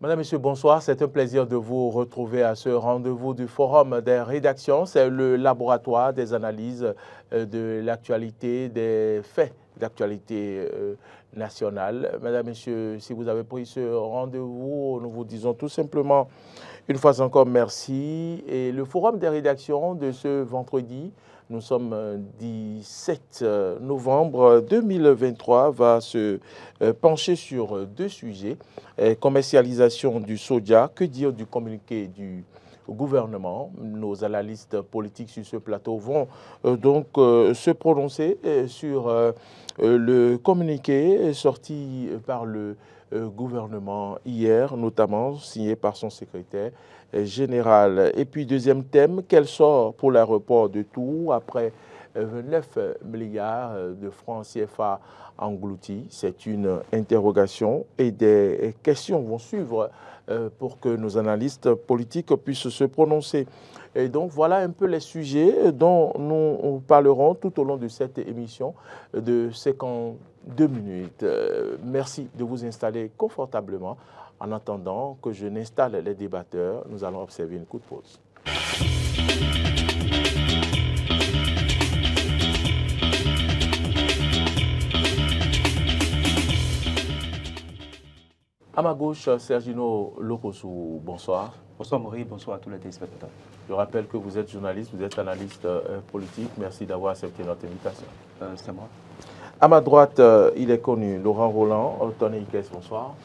Madame, Monsieur, bonsoir. C'est un plaisir de vous retrouver à ce rendez-vous du Forum des rédactions. C'est le laboratoire des analyses de l'actualité, des faits d'actualité nationale. Madame, Monsieur, si vous avez pris ce rendez-vous, nous vous disons tout simplement une fois encore merci. Et le Forum des rédactions de ce vendredi, nous sommes 17 novembre 2023, va se pencher sur deux sujets. Commercialisation du soja, que dire du communiqué du gouvernement? Nos analystes politiques sur ce plateau vont donc se prononcer sur le communiqué sorti par le gouvernement hier, notamment signé par son secrétaire général. Et puis deuxième thème, quel sort pour l'aéroport de Tours après 29 milliards de francs CFA engloutis? C'est une interrogation et des questions vont suivre pour que nos analystes politiques puissent se prononcer. Et donc voilà un peu les sujets dont nous parlerons tout au long de cette émission de 52 minutes. Merci de vous installer confortablement. En attendant que je n'installe les débatteurs, nous allons observer une courte pause. À ma gauche, Sergino Lokosou, bonsoir. Bonsoir Maurice, bonsoir à tous les téléspectateurs. Je rappelle que vous êtes journaliste, vous êtes analyste politique. Merci d'avoir accepté notre invitation. C'est moi. À ma droite, il est connu, Laurent Roland, Tony Ikes, bonsoir.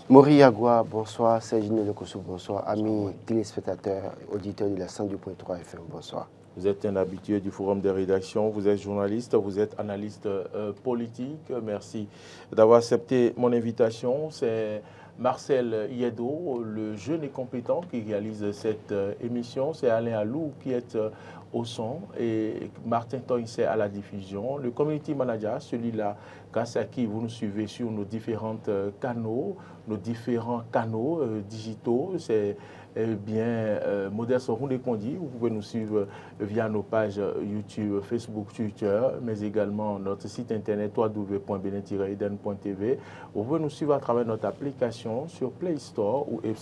Maurice Agua, bonsoir. Sergino Lokosou, bonsoir. Amis téléspectateurs, auditeurs de la 102.3 FM, bonsoir. Vous êtes un habitué du Forum des rédactions, vous êtes journaliste, vous êtes analyste politique. Merci d'avoir accepté mon invitation. C'est Marcel Yedo, le jeune et compétent qui réalise cette émission. C'est Alain Alou qui est au son et Martin Toynset à la diffusion. Le community manager, celui-là, grâce à qui vous nous suivez sur nos différents canaux, digitaux. C'est bien Modeste Roundé-Kondi. Vous pouvez nous suivre via nos pages YouTube, Facebook, Twitter, mais également notre site internet www.benin-eden.tv. Vous pouvez nous suivre à travers notre application sur Play Store ou App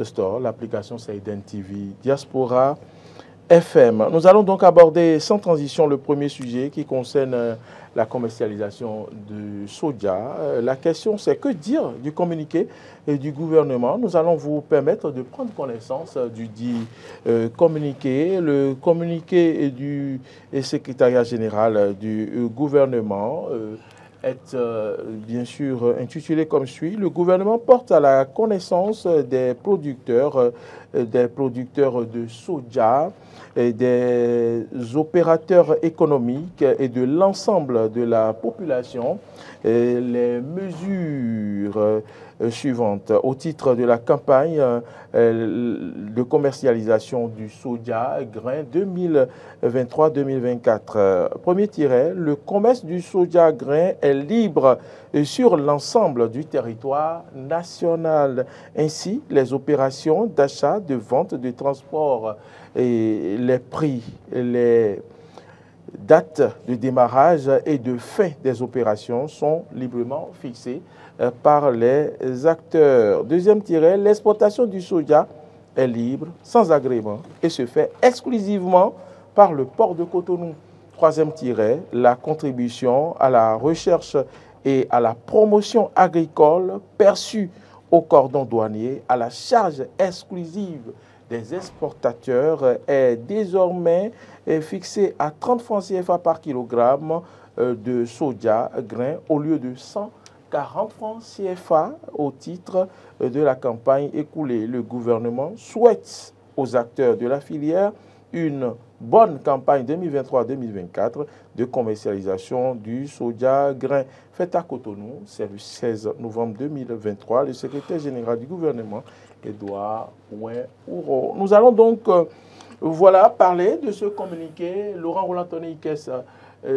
Store. L'application, c'est Eden TV Diaspora FM. Nous allons donc aborder sans transition le premier sujet qui concerne la commercialisation du soja. La question, c'est que dire du communiqué du gouvernement? Nous allons vous permettre de prendre connaissance du dit communiqué. Le communiqué du secrétariat général du gouvernement est bien sûr intitulé comme suit. Le gouvernement porte à la connaissance des producteurs de soja, et des opérateurs économiques et de l'ensemble de la population les mesures suivantes au titre de la campagne de commercialisation du soja grain 2023-2024. Premier tiret, le commerce du soja grain est libre sur l'ensemble du territoire national. Ainsi, les opérations d'achat, de vente, de transport et les prix, les dates de démarrage et de fin des opérations sont librement fixées par les acteurs. Deuxième tiret, l'exportation du soja est libre, sans agrément et se fait exclusivement par le port de Cotonou. Troisième tiret, la contribution à la recherche et à la promotion agricole perçue au cordon douanier à la charge exclusive des exportateurs est désormais fixé à 30 francs CFA par kilogramme de soja grain au lieu de 140 francs CFA au titre de la campagne écoulée. Le gouvernement souhaite aux acteurs de la filière une bonne campagne 2023-2024 de commercialisation du soja grain. Faite à Cotonou, c'est le 16 novembre 2023, le secrétaire général du gouvernement, Edouard Ouin-Ouro. Nous allons donc parler de ce communiqué. Laurent Roland-Tony Ikes,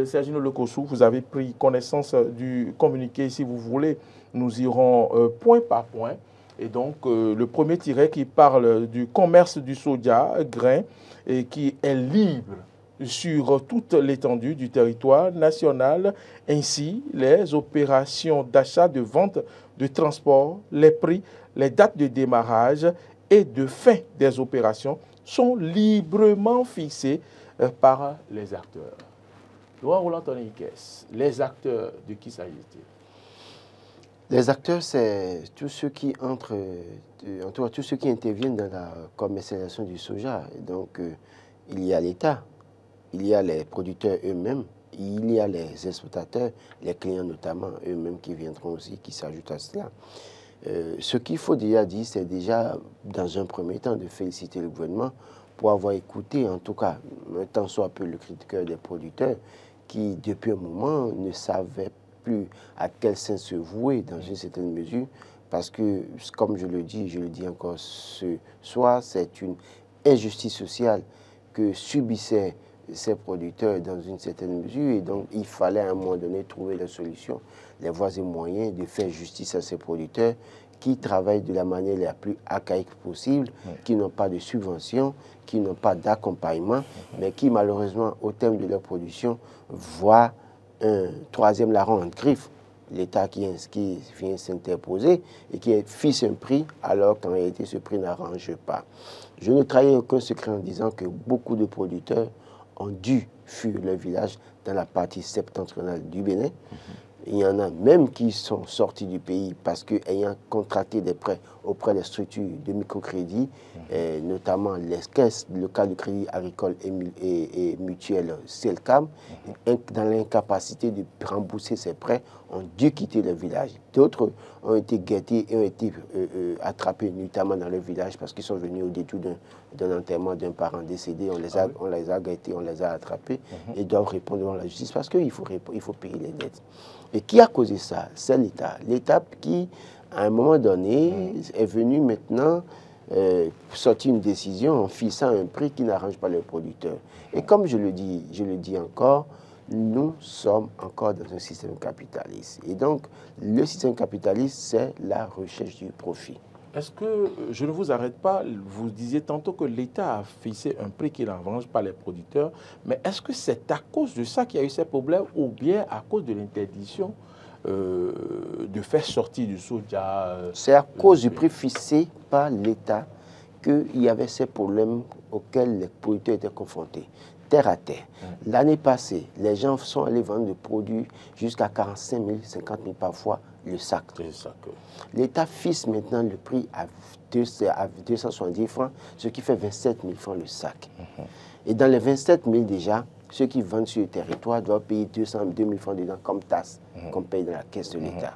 Sergino Lokosou, vous avez pris connaissance du communiqué. Si vous voulez, nous irons point par point. Et donc, le premier tiret qui parle du commerce du soja grain et qui est libre sur toute l'étendue du territoire national. Ainsi, les opérations d'achat, de vente, de transport, les prix, les dates de démarrage et de fin des opérations sont librement fixées par les acteurs. Roland Tony Ikes, les acteurs, de qui s'agit-il? Les acteurs, c'est tous ceux qui entrent, en tout cas tous ceux qui interviennent dans la commercialisation du soja. Donc, il y a l'État, il y a les producteurs eux-mêmes, il y a les exportateurs, les clients notamment eux-mêmes qui viendront aussi, qui s'ajoutent à cela. Ce qu'il faut déjà dire, c'est déjà, dans un premier temps, de féliciter le gouvernement pour avoir écouté, en tout cas, un tant soit peu le critiqueur des producteurs, qui, depuis un moment, ne savaient plus à quel sens se vouer dans une certaine mesure, parce que, comme je le dis encore ce soir, c'est une injustice sociale que subissaient ces producteurs dans une certaine mesure, et donc il fallait à un moment donné trouver la solution, les voies et moyens de faire justice à ces producteurs qui travaillent de la manière la plus archaïque possible, qui n'ont pas de subvention, qui n'ont pas d'accompagnement, mais qui malheureusement, au terme de leur production, voient un troisième larron en griffe, l'État qui vient s'interposer et qui fixe un prix alors qu'en réalité ce prix n'arrange pas. Je ne trahis aucun secret en disant que beaucoup de producteurs ont dû fuir leur village dans la partie septentrionale du Bénin. Il y en a même qui sont sortis du pays parce qu'ayant contracté des prêts auprès des structures de microcrédit, notamment les caisses, le cas du crédit agricole et mutuel CELCAM, dans l'incapacité de rembourser ces prêts, ont dû quitter le village. D'autres ont été guettés et ont été attrapés notamment dans le village parce qu'ils sont venus au détour d'un enterrement d'un parent décédé. On les a guettés, on les a attrapés et doivent répondre devant la justice parce qu'il faut payer les dettes. Et qui a causé ça? C'est l'État. L'État qui, à un moment donné, est venu maintenant sortir une décision en fixant un prix qui n'arrange pas les producteurs. Et comme je le dis encore, nous sommes encore dans un système capitaliste. Et donc, le système capitaliste, c'est la recherche du profit. Est-ce que, je ne vous arrête pas, vous disiez tantôt que l'État a fixé un prix qui n'arrange pas les producteurs, mais est-ce que c'est à cause de ça qu'il y a eu ces problèmes ou bien à cause de l'interdiction de faire sortir du soja? C'est à cause du prix fixé par l'État qu'il y avait ces problèmes auxquels les producteurs étaient confrontés. Terre à terre. L'année passée, les gens sont allés vendre des produits jusqu'à 45 000, 50 000 parfois le sac. L'État fixe maintenant le prix à 270 francs, ce qui fait 27 000 francs le sac. Et dans les 27 000 déjà, ceux qui vendent sur le territoire doivent payer 2 000 francs dedans comme taxe qu'on paye dans la caisse de l'État.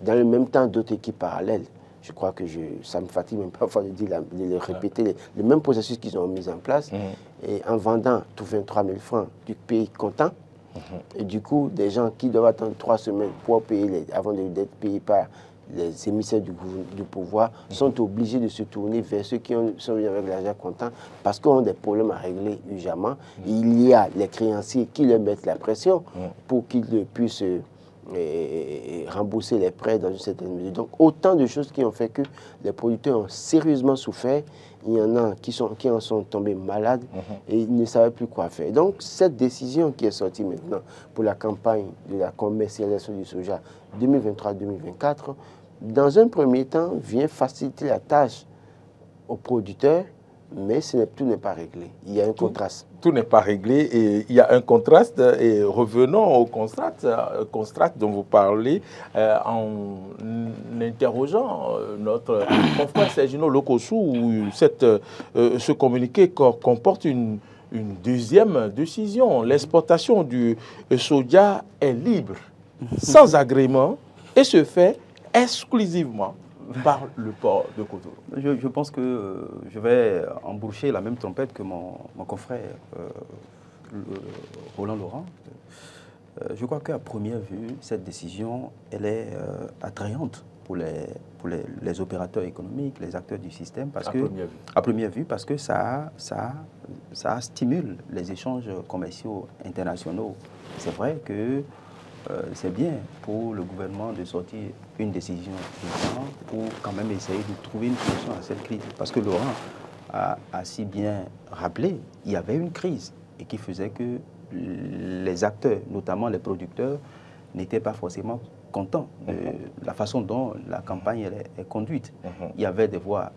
Dans le même temps, d'autres équipes parallèles, je crois que ça me fatigue même parfois de le répéter, le même processus qu'ils ont mis en place, et en vendant tout 23 000 francs du pays comptant, et du coup, des gens qui doivent attendre 3 semaines pour payer, avant d'être payés par les émissaires du pouvoir, sont obligés de se tourner vers ceux qui sont venus avec l'argent comptant parce qu'ils ont des problèmes à régler urgemment. Il y a les créanciers qui leur mettent la pression pour qu'ils puissent rembourser les prêts dans une certaine mesure. Donc, autant de choses qui ont fait que les producteurs ont sérieusement souffert. Il y en a qui en sont tombés malades et ils ne savaient plus quoi faire. Donc, cette décision qui est sortie maintenant pour la campagne de la commercialisation du soja 2023-2024, dans un premier temps, vient faciliter la tâche aux producteurs, mais tout n'est pas réglé. Il y a un contraste. Tout n'est pas réglé et il y a un contraste. Et revenons au contraste dont vous parlez en interrogeant notre confrère Sergino Lokossou, où ce communiqué comporte une deuxième décision. L'exportation du soja est libre, sans agrément, et se fait exclusivement par le port de Cotonou. Je pense que je vais emboucher la même trompette que mon confrère Roland Laurent. Je crois qu'à première vue, cette décision, elle est attrayante pour les opérateurs économiques, les acteurs du système, parce à première vue, parce que ça stimule les échanges commerciaux internationaux. C'est vrai que c'est bien pour le gouvernement de sortir une décision pour quand même essayer de trouver une solution à cette crise. Parce que Laurent a si bien rappelé, il y avait une crise et qui faisait que les acteurs, notamment les producteurs, n'étaient pas forcément content de la façon dont la campagne est conduite. Il y avait des voix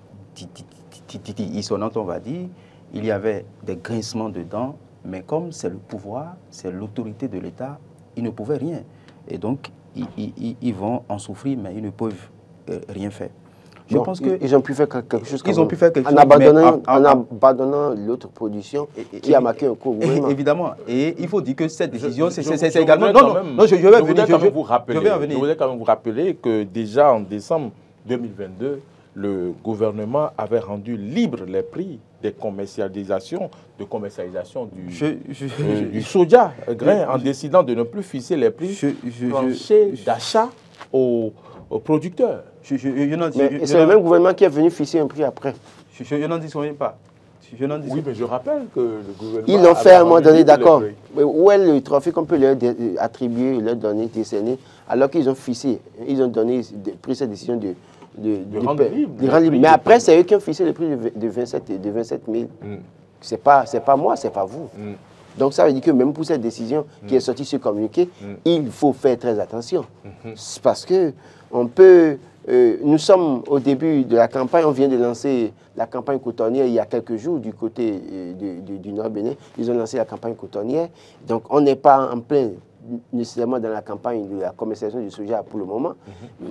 dissonantes, on va dire. Il y avait des grincements de dents. Mais comme c'est le pouvoir, c'est l'autorité de l'État, ils ne pouvaient rien. Et donc, ils vont en souffrir, mais ils ne peuvent rien faire. Je pense qu'ils ont pu faire quelque chose. Ils ont pu faire quelque chose. En abandonnant l'autre production qui a marqué un coup. Évidemment. Et il faut dire que cette décision, c'est également... Non, je vais venir. Je voudrais quand même vous rappeler que déjà en décembre 2022, le gouvernement avait rendu libre les prix de commercialisation du soja grain en décidant de ne plus fixer les prix planchers d'achat aux producteurs. C'est le même gouvernement qui est venu fixer un prix après. Je n'en dis pas. Oui, mais je rappelle que le gouvernement... Ils l'ont fait à un moment donné, d'accord. Où est le trophée qu'on peut leur attribuer, leur donner, décerner, alors qu'ils ont fixé, ils ont pris cette décision de rendre libre. Mais après, c'est eux qui ont fixé le prix de 27 000. C'est pas moi, c'est pas vous. Donc ça veut dire que même pour cette décision qui est sortie sur communiqué, il faut faire très attention. Parce que nous sommes au début de la campagne, on vient de lancer la campagne cotonnière il y a quelques jours du côté du Nord Bénin. Ils ont lancé la campagne cotonnière. Donc on n'est pas en plein nécessairement dans la campagne de la commercialisation du soja pour le moment,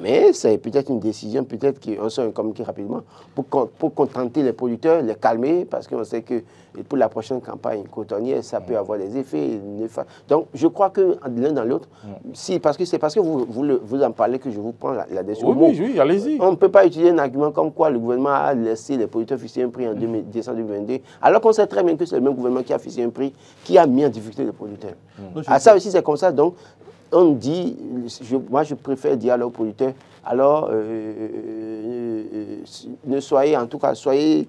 mais c'est peut-être une décision, peut-être qu'on sort un communiqué rapidement pour contenter les producteurs, les calmer, parce qu'on sait que pour la prochaine campagne cotonnière, ça peut avoir des effets néfastes. Donc, je crois que l'un dans l'autre, c'est parce que vous en parlez que je vous prends la décision. Oui, allez-y. On ne peut pas utiliser un argument comme quoi le gouvernement a laissé les producteurs fixer un prix en décembre 2022, alors qu'on sait très bien que c'est le même gouvernement qui a fixé un prix qui a mis en difficulté les producteurs. Ça aussi, c'est comme ça. Donc, on dit, moi je préfère dire aux producteurs, alors ne soyez, en tout cas, soyez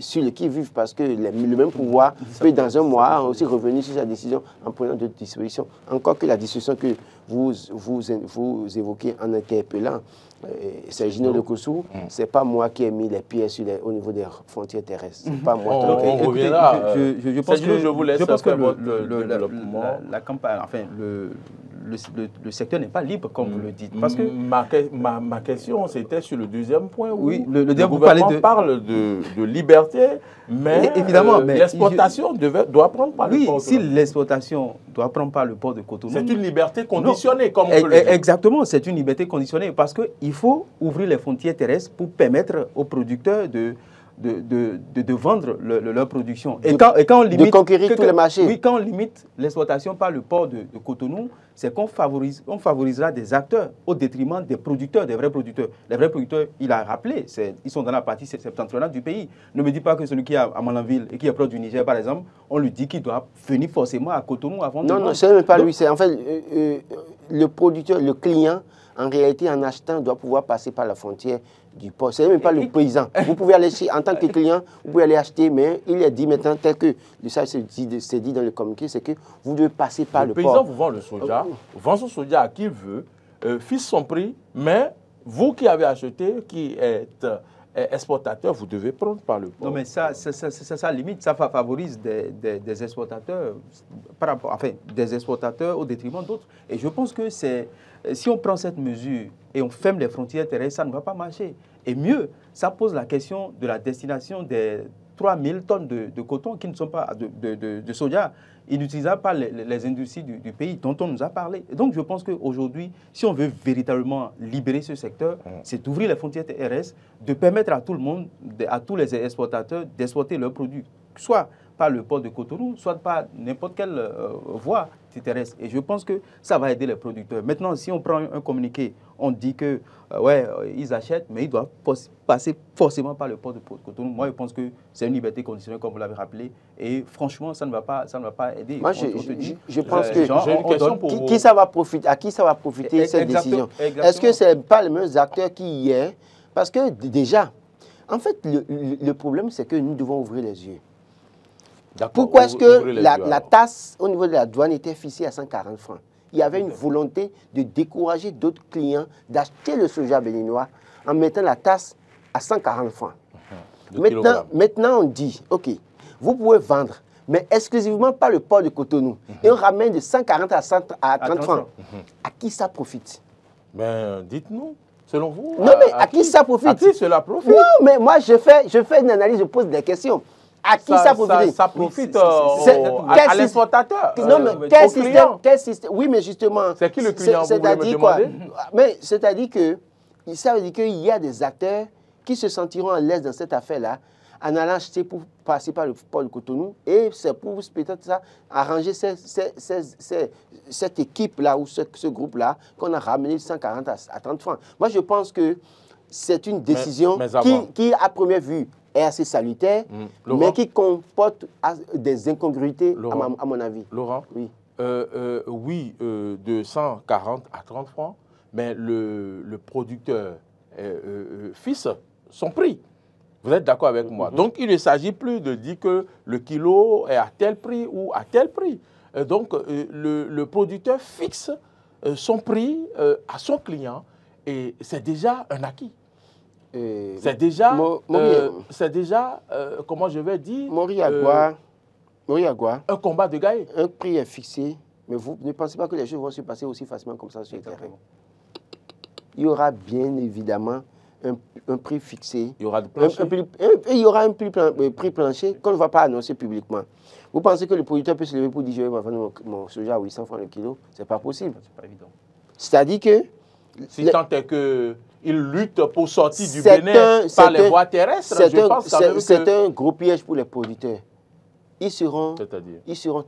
sur le qui-vive, parce que le même pouvoir peut dans un mois aussi revenir sur sa décision en prenant d'autres dispositions. Encore que la disposition que vous évoquez en interpellant, c'est Gino Le Kossou, c'est pas moi qui ai mis les pieds au niveau des frontières terrestres. C'est pas moi. On reviendra. Je pense que je vous laisse faire votre développement. La campagne, enfin, le secteur n'est pas libre, comme vous le dites. Parce que ma question, c'était sur le deuxième point où le gouvernement parle de liberté, mais l'exploitation doit prendre par le port. Oui, si l'exploitation doit prendre par le port de Cotonou... C'est une liberté conditionnée, comme on peut le dire. Exactement, c'est une liberté conditionnée, parce qu'il faut ouvrir les frontières terrestres pour permettre aux producteurs de vendre leur production. Et quand on limite, de conquérir tous les marchés. Oui, quand on limite l'exploitation par le port de Cotonou, c'est qu'on favorisera des acteurs au détriment des producteurs, des vrais producteurs. Les vrais producteurs, il a rappelé, ils sont dans la partie septentrionale du pays. Ne me dis pas que celui qui est à Malanville et qui est proche du Niger, par exemple, on lui dit qu'il doit venir forcément à Cotonou avant de vendre. Non, c'est même pas lui. C'est en fait le producteur, le client, en réalité, en achetant, doit pouvoir passer par la frontière du port. Ce n'est même pas le paysan. Vous pouvez aller, en tant que client, vous pouvez aller acheter, mais il est dit maintenant, tel que ça c'est dit dans le communiqué, c'est que vous devez passer par le port. Le paysan vous vend le soja, vend son soja à qui il veut, fixe son prix, mais vous qui avez acheté, qui êtes exportateur, vous devez prendre par le port. Non, mais ça limite, ça favorise des exportateurs, des exportateurs au détriment d'autres. Et je pense que si on prend cette mesure et on ferme les frontières terrestres, ça ne va pas marcher. Et mieux, ça pose la question de la destination des 3000 tonnes de coton qui ne sont pas de soja, inutilisables par les industries du pays dont on nous a parlé. Et donc je pense qu'aujourd'hui, si on veut véritablement libérer ce secteur, c'est d'ouvrir les frontières terrestres, de permettre à tout le monde, à tous les exportateurs d'exporter leurs produits, soit par le port de Cotonou, soit par n'importe quelle voie terrestre. Et je pense que ça va aider les producteurs. Maintenant, si on prend un communiqué, on dit que, ils achètent, mais ils doivent passer forcément par le port de Cotonou. Moi, je pense que c'est une liberté conditionnelle, comme vous l'avez rappelé. Et franchement, ça ne va pas aider. Moi, je pense que... J'ai une question pour vous. À qui ça va profiter cette décision? Est-ce que ce n'est pas les mêmes acteurs qui hier? Parce que déjà, en fait, le problème, c'est que nous devons ouvrir les yeux. Pourquoi est-ce que la taxe au niveau de la douane était fixée à 140 francs? Il y avait une volonté de décourager d'autres clients d'acheter le soja béninois en mettant la taxe à 140 francs. Maintenant, on dit, OK, vous pouvez vendre, mais exclusivement par le port de Cotonou. Et on ramène de 140 à 30 francs. À qui ça profite? Ben, dites-nous, selon vous. Non, mais à qui ça profite? À qui cela profite? Non, mais moi, je fais une analyse, je pose des questions. À qui ça profite? Ça profite à l'exportateur. Non, mais quel système? Oui, mais justement. C'est qui le client? C'est-à-dire quoi? Mais c'est-à-dire que ça veut dire qu'il y a des acteurs qui se sentiront à l'aise dans cette affaire-là en allant acheter pour passer par le port de Cotonou, et c'est pour peut-être ça arranger cette équipe-là ou ce groupe-là qu'on a ramené de 140 à 30 francs. Moi, je pense que c'est une décision qui, à première vue, est assez salutaire, mais qui comporte des incongruités, à mon avis. Laurent, oui, de 140 à 30 francs, mais le producteur fixe son prix. Vous êtes d'accord avec moi? Donc, il ne s'agit plus de dire que le kilo est à tel prix ou à tel prix. Donc, le producteur fixe son prix à son client et c'est déjà un acquis. C'est déjà, comment je vais dire, un combat de gagner. Un prix est fixé, mais vous ne pensez pas que les choses vont se passer aussi facilement comme ça sur le terrain? Il y aura bien évidemment un prix fixé. Il y aura de plancher. Il y aura un prix plancher qu'on ne va pas annoncer publiquement. Vous pensez que le producteur peut se lever pour dire je vais vendre mon soja à 800 francs le kilo? Ce n'est pas possible. C'est pas évident. C'est-à-dire que... Si tant est qu'il lutte pour sortir du Bénin par les voies terrestres, je pense quand même que... C'est un gros piège pour les producteurs. Ils seront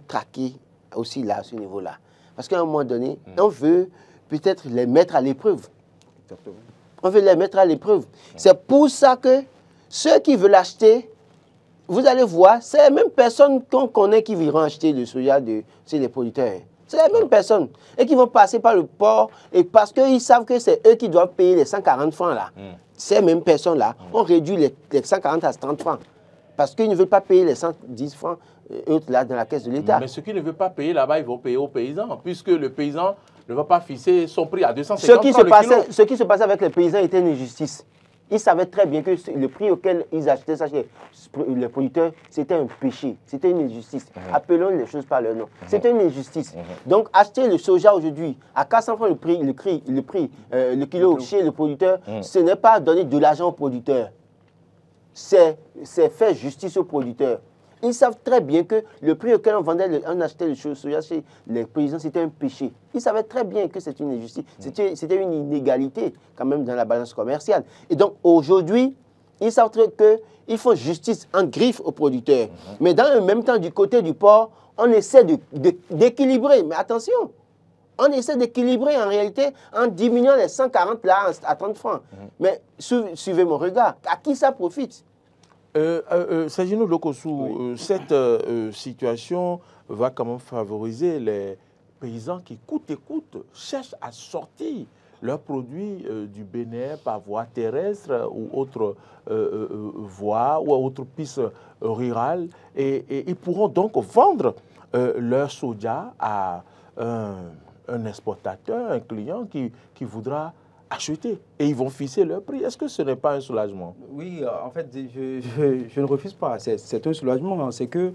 traqués aussi là, à ce niveau-là. Parce qu'à un moment donné, on veut peut-être les mettre à l'épreuve. Exactement. On veut les mettre à l'épreuve. C'est pour ça que ceux qui veulent acheter, vous allez voir, c'est les mêmes personnes qu'on connaît qui viront acheter le soja chez les producteurs. C'est les mêmes personnes. Et qui vont passer par le port et parce qu'ils savent que c'est eux qui doivent payer les 140 francs là. Ces mêmes personnes-là ont réduit les 140 à 30 francs. Parce qu'ils ne veulent pas payer les 110 francs là, dans la caisse de l'État. Mais ceux qui ne veulent pas payer là-bas, ils vont payer aux paysans. Puisque le paysan ne va pas fixer son prix à 250 francs le kilo. Ce qui se passait avec les paysans était une injustice. Ils savaient très bien que le prix auquel ils achetaient ça chez les producteurs, c'était un péché, c'était une injustice. Appelons les choses par leur nom. C'était une injustice. Donc, acheter le soja aujourd'hui à 400 francs le kilo chez le producteur, ce n'est pas donner de l'argent au producteur. C'est faire justice au producteur. Ils savent très bien que le prix auquel on achetait le soja chez les paysans, c'était un péché. Ils savaient très bien que c'était une injustice. C'était une inégalité quand même dans la balance commerciale. Et donc aujourd'hui, ils savent qu'ils font justice en griffe aux producteurs. Mais dans le même temps, du côté du port, on essaie d'équilibrer. Mais attention, on essaie d'équilibrer en réalité en diminuant les 140 là à 30 francs. Mais suivez mon regard, à qui ça profite? Sagino Lokossou, cette situation va quand même favoriser les paysans qui, coûte et coûte, cherchent à sortir leurs produits du Bénin par voie terrestre ou autre voie ou autre piste rurale. Et ils pourront donc vendre leur soja à un exportateur, un client qui voudra acheter et ils vont fixer leur prix. Est-ce que ce n'est pas un soulagement? Oui, en fait, je ne refuse pas. C'est un soulagement. C'est que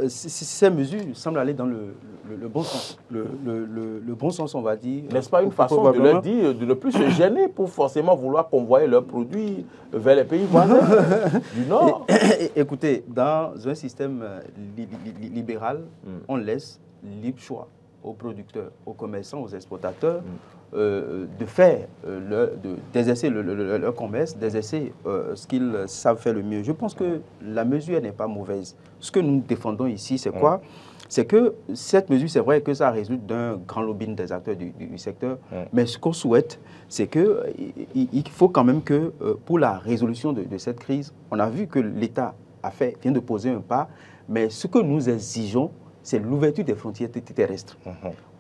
ces mesures semblent aller dans le bon sens. Le bon sens, on va dire. N'est-ce pas une façon de leur dire de ne plus se gêner pour forcément vouloir convoyer leurs produits vers les pays voisins du Nord? Écoutez, dans un système libéral, on laisse libre choix aux producteurs, aux commerçants, aux exportateurs, de faire, d'exercer leur commerce, d'exercer ce qu'ils savent faire le mieux. Je pense que la mesure n'est pas mauvaise. Ce que nous défendons ici, c'est quoi? C'est que cette mesure, c'est vrai que ça résulte d'un grand lobbying des acteurs du secteur, mais ce qu'on souhaite, c'est qu'il faut quand même que, pour la résolution de cette crise, on a vu que l'État vient de poser un pas, mais ce que nous exigeons, c'est l'ouverture des frontières terrestres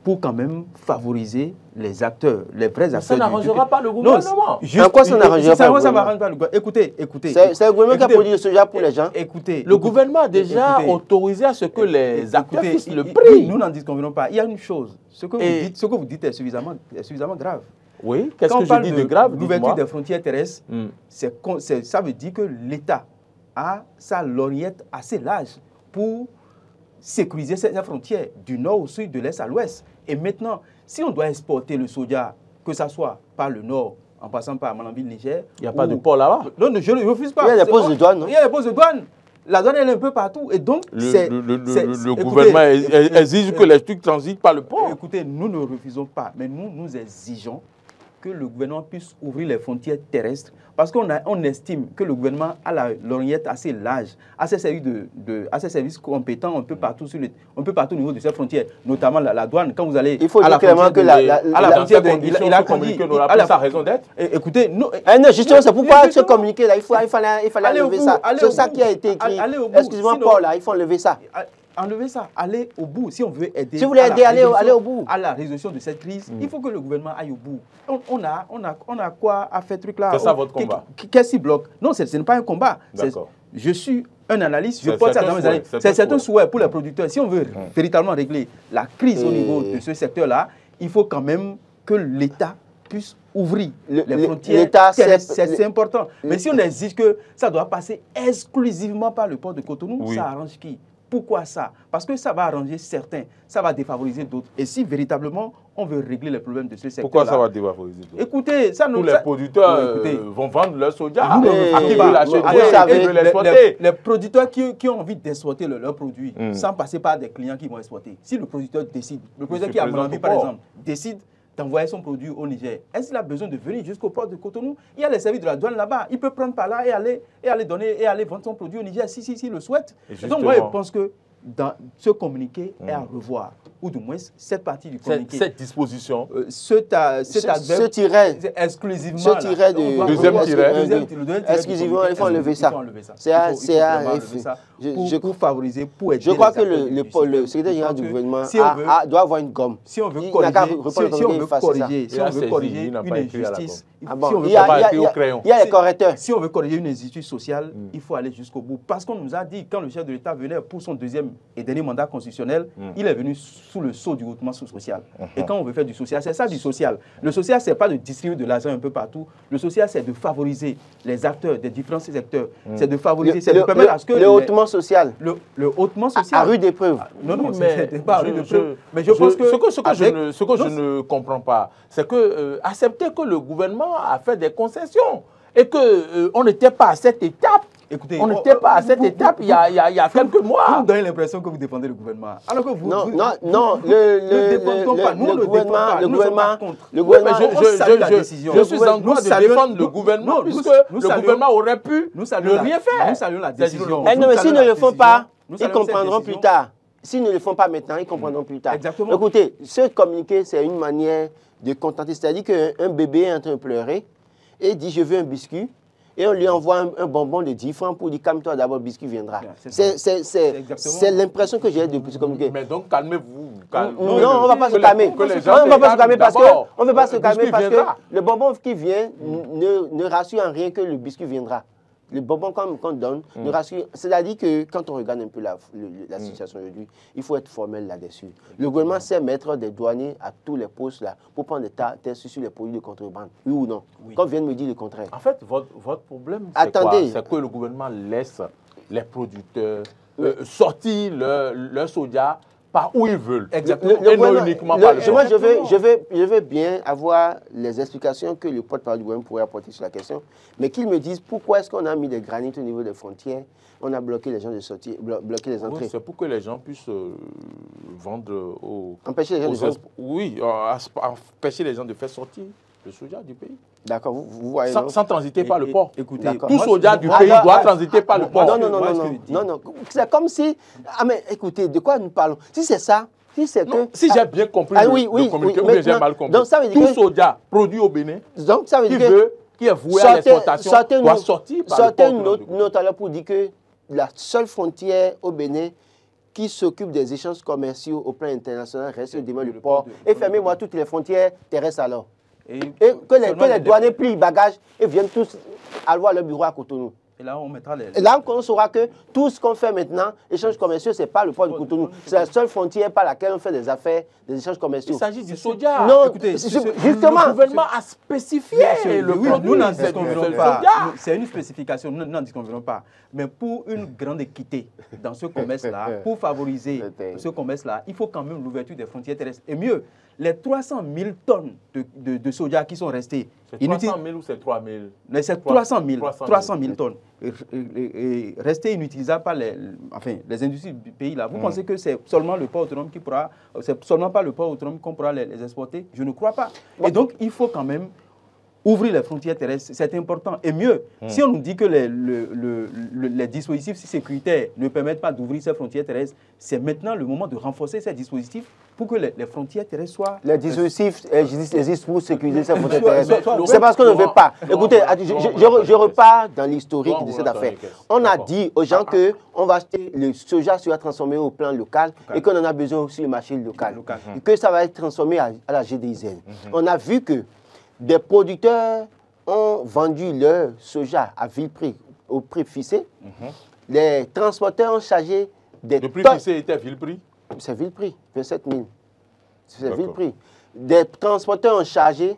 pour quand même favoriser les acteurs, les vrais acteurs. Ça n'arrangera pas le gouvernement. En quoi ça n'arrangera pas le gouvernement? Ça n'arrange pas le gouvernement. Écoutez. C'est le gouvernement qui a produit le soja pour les gens. Écoutez. Le gouvernement a déjà autorisé à ce que les acteurs fixent le prix. Nous n'en disconvenons pas. Il y a une chose. Ce que vous dites est suffisamment grave. Oui, qu'est-ce que je dis de grave? L'ouverture des frontières terrestres, ça veut dire que l'État a sa lorgnette assez large pour sécuriser ces frontières du nord au sud, de l'est à l'ouest. Et maintenant, si on doit exporter le soja que ça soit par le nord, en passant par Malanville, Niger. Il n'y a pas de port là-bas. Non, je ne refuse pas. Il y a des postes de douane, non? Il y a des postes de douane. La douane, elle est un peu partout. Et donc, le gouvernement exige que les trucs transitent par le port. Écoutez, nous ne refusons pas, mais nous exigeons que le gouvernement puisse ouvrir les frontières terrestres parce qu'on estime que le gouvernement a la lorgnette assez large, a ses services compétents un peu partout au niveau de ces frontières, notamment la douane. Quand vous allez il faut dire clairement que la frontière il a communiqué, n'aura pas sa raison d'être. Écoutez, non, justement, c'est pourquoi ce communiqué là, il fallait enlever ça. C'est ça qui a été écrit. Excusez-moi, Paul, là, il faut enlever ça. Enlever ça, aller au bout. Si on veut aider, si vous voulez aider, aller au bout. À la résolution de cette crise, il faut que le gouvernement aille au bout. On a quoi à faire truc là? C'est ça votre combat? Qu'est-ce qui bloque? Non, ce n'est pas un combat. Je suis un analyste, je porte ça dans mes années. C'est un souhait pour les producteurs. Si on veut véritablement régler la crise au niveau de ce secteur-là, il faut quand même que l'État puisse ouvrir les frontières. C'est important. Mais si on exige que ça doit passer exclusivement par le port de Cotonou, ça arrange qui? Pourquoi ça? Parce que ça va arranger certains, ça va défavoriser d'autres. Et si véritablement on veut régler les problèmes de ce secteur-là... Pourquoi ça va défavoriser d'autres? Écoutez, ça nous... Tous les producteurs vont vendre leur soja. Qui veut l'acheter? Les producteurs qui ont envie d'exploiter leurs produits sans passer par des clients qui vont exploiter. Si le producteur décide, le producteur qui a envie par exemple, décide d'envoyer son produit au Niger, est-ce qu'il a besoin de venir jusqu'au port de Cotonou? Il y a les services de la douane là-bas. Il peut prendre par là et aller vendre son produit au Niger si le souhaite. Donc moi, je pense que dans ce communiqué est à revoir. Ou du moins, cette partie du communiqué. Cette disposition. Ce tiret. Exclusivement. Ce tiret de... Deuxième tiret. Exclusivement, il faut enlever ça. Pour favoriser, pour aider. Je crois que le secrétaire général du gouvernement doit avoir une gomme. Si on veut corriger une injustice, il y a les correcteurs. Si on veut corriger une injustice sociale, il faut aller jusqu'au bout. Parce qu'on nous a dit, quand le chef de l'État venait pour son deuxième et dernier mandat constitutionnel, il est venu sous le sceau du hautement social. Et quand on veut faire du social, c'est ça du social. Le social, ce n'est pas de distribuer de l'argent un peu partout. Le social, c'est de favoriser les acteurs des différents secteurs. C'est de favoriser, c'est de permettre à ce que... Le hautement social. Le hautement social. À rude épreuve. Non, c'est pas à rude épreuve. Mais je pense que... Ce que je ne comprends pas, c'est que accepter que le gouvernement a fait des concessions et qu'on n'était pas à cette étape. Écoutez, on n'était pas à cette étape il y a quelques mois. Vous donnez l'impression que vous défendez le gouvernement. Alors que vous le gouvernement, je suis en droit de défendre le gouvernement puisque le gouvernement aurait pu ne rien faire. Nous saluons la décision. Mais s'ils ne le font pas, ils comprendront plus tard. S'ils ne le font pas maintenant, ils comprendront plus tard. Exactement. Écoutez, ce communiqué, c'est une manière de contenter. C'est-à-dire qu'un bébé est en train de pleurer et dit « je veux un biscuit ». Et on lui envoie un bonbon de 10 francs pour dire « calme-toi d'abord, le biscuit viendra ». C'est l'impression que j'ai depuis ce communiqué. Mais donc calmez-vous. Non, on ne va pas se calmer. On ne va pas se calmer parce que le bonbon qui vient ne rassure en rien que le biscuit viendra. Le bonbon qu'on donne ne rassure. C'est-à-dire que quand on regarde un peu la situation aujourd'hui, il faut être formel là-dessus. Le gouvernement sait mettre des douaniers à tous les postes là pour prendre des tests sur les produits de contrebande. Oui ou non? Quand vient de me dire le contraire. En fait, votre problème, c'est quoi? C'est que le gouvernement laisse les producteurs sortir leur soja par où ils veulent. Exactement. Et non uniquement par le port. Moi, je veux bien avoir les explications que le porte-parole du gouvernement pourrait apporter sur la question, mais qu'ils me disent pourquoi est-ce qu'on a mis des granites au niveau des frontières, on a bloqué les gens de sortir, bloqué les entrées. C'est pour que les gens puissent vendre aux... Empêcher les gens de vendre. Oui, empêcher les gens de faire sortir le soja du pays. D'accord, vous voyez. Sans transiter par le port. Écoutez, tout soja du pays doit transiter par le port. Non. C'est comme si... Ah mais écoutez, de quoi nous parlons? Si c'est ça, si c'est que... Si j'ai bien compris le communiqué, ou bien j'ai mal compris. Donc ça veut dire tout soja produit au Bénin, donc ça veut dire qui est voué à l'exportation, doit sortir par le port. Sortez une note alors pour dire que la seule frontière au Bénin qui s'occupe des échanges commerciaux au plan international reste demain le port. Et fermez-moi toutes les frontières terrestres alors. Et que les douaniers plient les bagages et viennent tous avoir leur bureau à Cotonou. Et là, on mettra les... Et là, on saura que tout ce qu'on fait maintenant, échanges commerciaux, ce n'est pas le port de Cotonou. C'est la seule frontière par laquelle on fait des affaires, des échanges commerciaux. Il s'agit du soja. Non, écoutez, justement. Le gouvernement a spécifié le produit. Nous n'en disconvenons pas. C'est une spécification, nous n'en disconvenons pas. Mais pour une grande équité dans ce commerce-là, pour favoriser ce commerce-là, il faut quand même l'ouverture des frontières terrestres. Et mieux, les 300 000 tonnes de soja qui sont restées. C'est 300 000 ou c'est 3 000? C'est 300 000 tonnes restées inutilisables par les industries du pays. Là. Vous pensez que c'est seulement le port autonome qui pourra, c'est seulement par le port autonome qu'on pourra les exporter? Je ne crois pas. Et donc, il faut quand même ouvrir les frontières terrestres, c'est important. Et mieux, si on nous dit que les dispositifs sécuritaires ne permettent pas d'ouvrir ces frontières terrestres, c'est maintenant le moment de renforcer ces dispositifs pour que les frontières terrestres soient... Les dispositifs existent pour sécuriser ces frontières terrestres. C'est parce qu'on ne veut pas. Écoutez, je repars dans l'historique de cette affaire. On a dit aux gens qu'on va acheter le soja sera transformé au plan local et qu'on en a besoin aussi le marché local. Et que ça va être transformé à la GDIZ. On a vu que des producteurs ont vendu leur soja à vil prix, au prix fixé. Les transporteurs ont chargé des tonnes. Le prix fixé était vil prix? C'est vil prix, 27 000. C'est vil prix. Des transporteurs ont chargé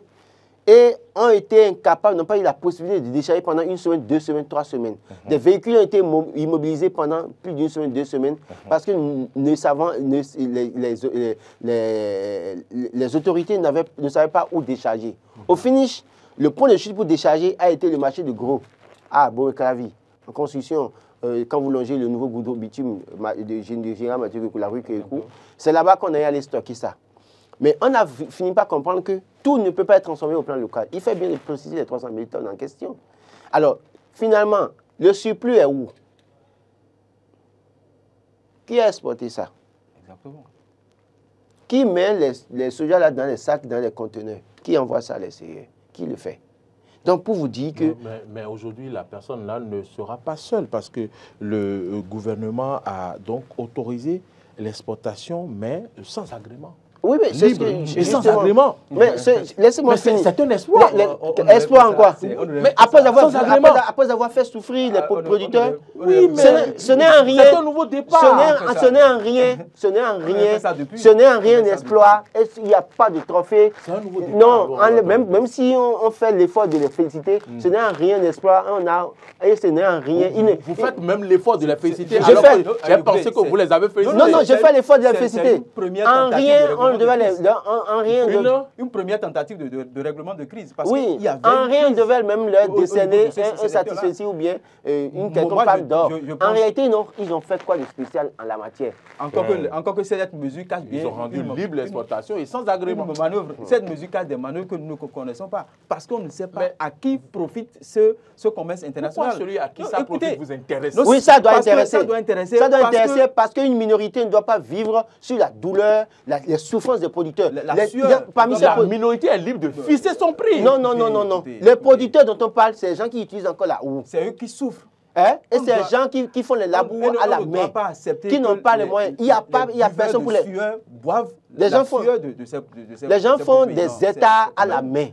et ont été incapables, n'ont pas eu la possibilité de décharger pendant 1 semaine, 2 semaines, 3 semaines. Des véhicules ont été immobilisés pendant plus d'1 semaine, 2 semaines parce que les autorités ne savaient pas où décharger. Au finish, le point de chute pour décharger a été le marché de gros à Bourg-Calavi, en construction. Quand vous longez le nouveau goudron bitume de Général Mathieu de la rue Kékou, c'est là-bas qu'on est allé stocker ça. Mais on a fini par comprendre que tout ne peut pas être transformé au plan local. Il fait bien de préciser les 300 000 tonnes en question. Alors, finalement, le surplus est où? Qui a exporté ça? Exactement. Qui met les soja là dans les sacs, dans les conteneurs? Qui envoie ça à l'extérieur? Qui le fait? Donc, pour vous dire que... Mais aujourd'hui, la personne là ne sera pas seule parce que le gouvernement a donc autorisé l'exportation, mais sans agrément. Oui, mais c'est ce que... sans agrément. Mais laissez-moi finir. C'est un espoir. Espoir en quoi? Mais après avoir fait souffrir les producteurs, oui, mais ce n'est en rien. C'est un nouveau départ. Ce n'est en rien. Ce n'est en rien un exploit. Il n'y a pas de trophée. C'est un nouveau départ. Non, même si on fait l'effort de les féliciter, ce n'est en rien un exploit. Et ce n'est en rien. Vous faites même l'effort de les féliciter. J'ai pensé que vous les avez félicités. Non, je fais l'effort de les féliciter. En rien, on devait une première tentative de règlement de crise. Parce oui, en rien, on devait même leur décerner un satisfait ou bien une quelconque palme d'or. En réalité, non, ils ont fait quoi de spécial en la matière? Encore que cette mesure cache bien... Ils ont rendu libre l'exportation et sans agrément. Cette mesure cache des manœuvres que nous ne connaissons pas. Parce qu'on ne sait pas à qui profite ce commerce international. Pourquoi celui à qui ça profite vous intéresse? Oui, ça doit intéresser. Ça doit intéresser parce qu'une minorité ne doit pas vivre sur la douleur, les souffrances des producteurs. La minorité est libre de fixer son prix. Non. Les producteurs dont on parle, c'est les gens qui utilisent encore la houe. C'est eux qui souffrent. Et c'est les gens qui font les labours à la main, qui n'ont pas les moyens. Il n'y a personne pour les... Les gens font des états à la main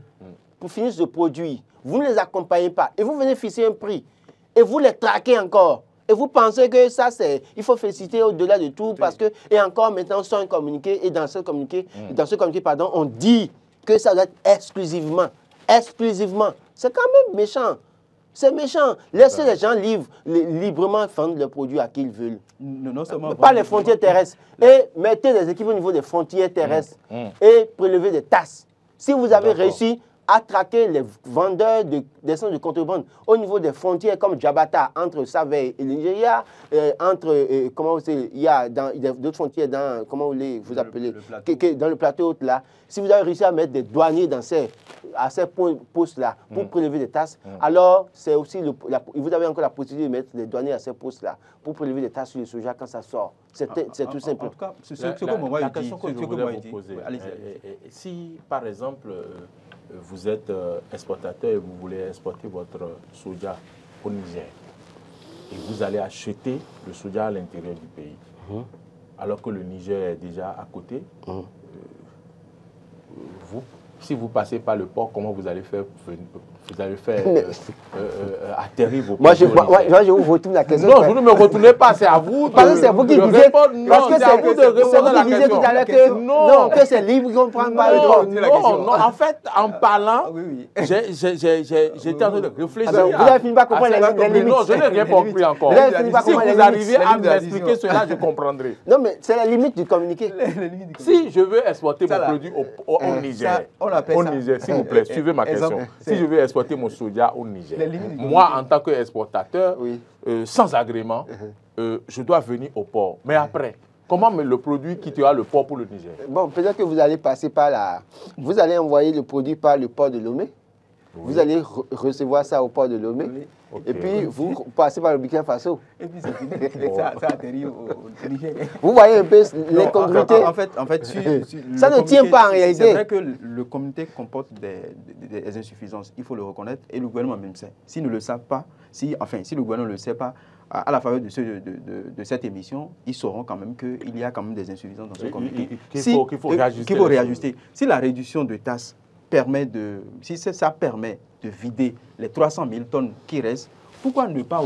pour finir ce produit. Vous ne les accompagnez pas. Et vous venez fixer un prix. Et vous les traquez encore. Et vous pensez que ça, c'est... Il faut féliciter au-delà de tout parce que... Et encore maintenant, on sort un communiqué. Et dans ce communiqué, on dit que ça doit être exclusivement. C'est quand même méchant. C'est méchant. Laissez les gens librement vendre le produit à qui ils veulent. Non seulement pas les frontières terrestres. Et mettez des équipes au niveau des frontières terrestres et prélevez des taxes. Si vous avez réussi à traquer les vendeurs des centres de contrebande au niveau des frontières comme Djabata, entre Savay et le Nigeria, il y a d'autres frontières dans, comment vous appelez, dans le plateau haut là. Si vous avez réussi à mettre des douaniers à ces postes-là pour prélever des taxes, alors c'est aussi vous avez encore la possibilité de mettre des douaniers à ces postes-là pour prélever des taxes sur le soja quand ça sort. C'est tout simple. En tout cas, la question que je voulais vous poser, si par exemple vous êtes exportateur et vous voulez exporter votre soja au Niger et vous allez acheter le soja à l'intérieur du pays, alors que le Niger est déjà à côté, si vous passez par le port, comment vous allez Vous allez faire atterrir vos moi, je vous retourne la question. Non, vous ne me retournez pas, c'est à vous de parce que c'est vous qui disiez. Parce que c'est à vous de répondre à la question. Tout à l'heure que c'est libre, qu'on ne prend pas le droit. Non, en fait, en parlant, j'étais en train de réfléchir. Vous n'avez fini pas comprendre les limites. Non, je n'ai rien compris encore. Si vous arrivez à m'expliquer cela, je comprendrai. Non, mais c'est la limite du communiqué. Si je veux exporter mon produit au Niger, s'il vous plaît, suivez ma question. Si je veux exporter mon soja au Niger, moi, en tant qu'exportateur, sans agrément, je dois venir au port. Mais après, comment le produit quittera le port pour le Niger? Bon, peut-être que vous allez passer par la... Vous allez envoyer le produit par le port de Lomé. Vous allez recevoir ça au port de Lomé. Et puis, vous passez par le Burkina Faso. Et puis, ça atterrit au Niger. Vous voyez un peu l'incongruité. En fait, ça ne tient pas en réalité. C'est vrai que le communiqué comporte des insuffisances. Il faut le reconnaître. Et le gouvernement même sait. S'ils ne le savent pas, si le gouvernement ne le sait pas, à la faveur de cette émission, ils sauront quand même qu'il y a quand même des insuffisances dans ce communiqué. Qu'il faut réajuster. Si la réduction de TAS permet ça permet de vider les 300 000 tonnes qui restent, pourquoi ne pas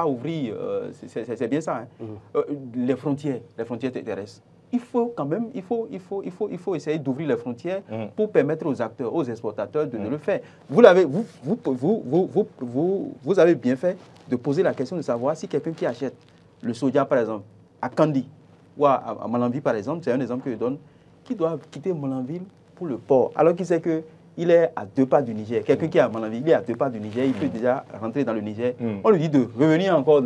ouvrir, c'est bien ça, hein, les frontières terrestres. Il faut quand même, il faut essayer d'ouvrir les frontières pour permettre aux acteurs, aux exportateurs de le faire. Vous avez bien fait de poser la question de savoir si quelqu'un qui achète le soja, par exemple, à Kandi ou à Malanville, par exemple, c'est un exemple que je donne, qui doit quitter Malanville pour le port, alors qu'il sait qu'il est à 2 pas du Niger. Quelqu'un qui est à Malanville, il est à 2 pas du Niger, il peut déjà rentrer dans le Niger. On lui dit de revenir encore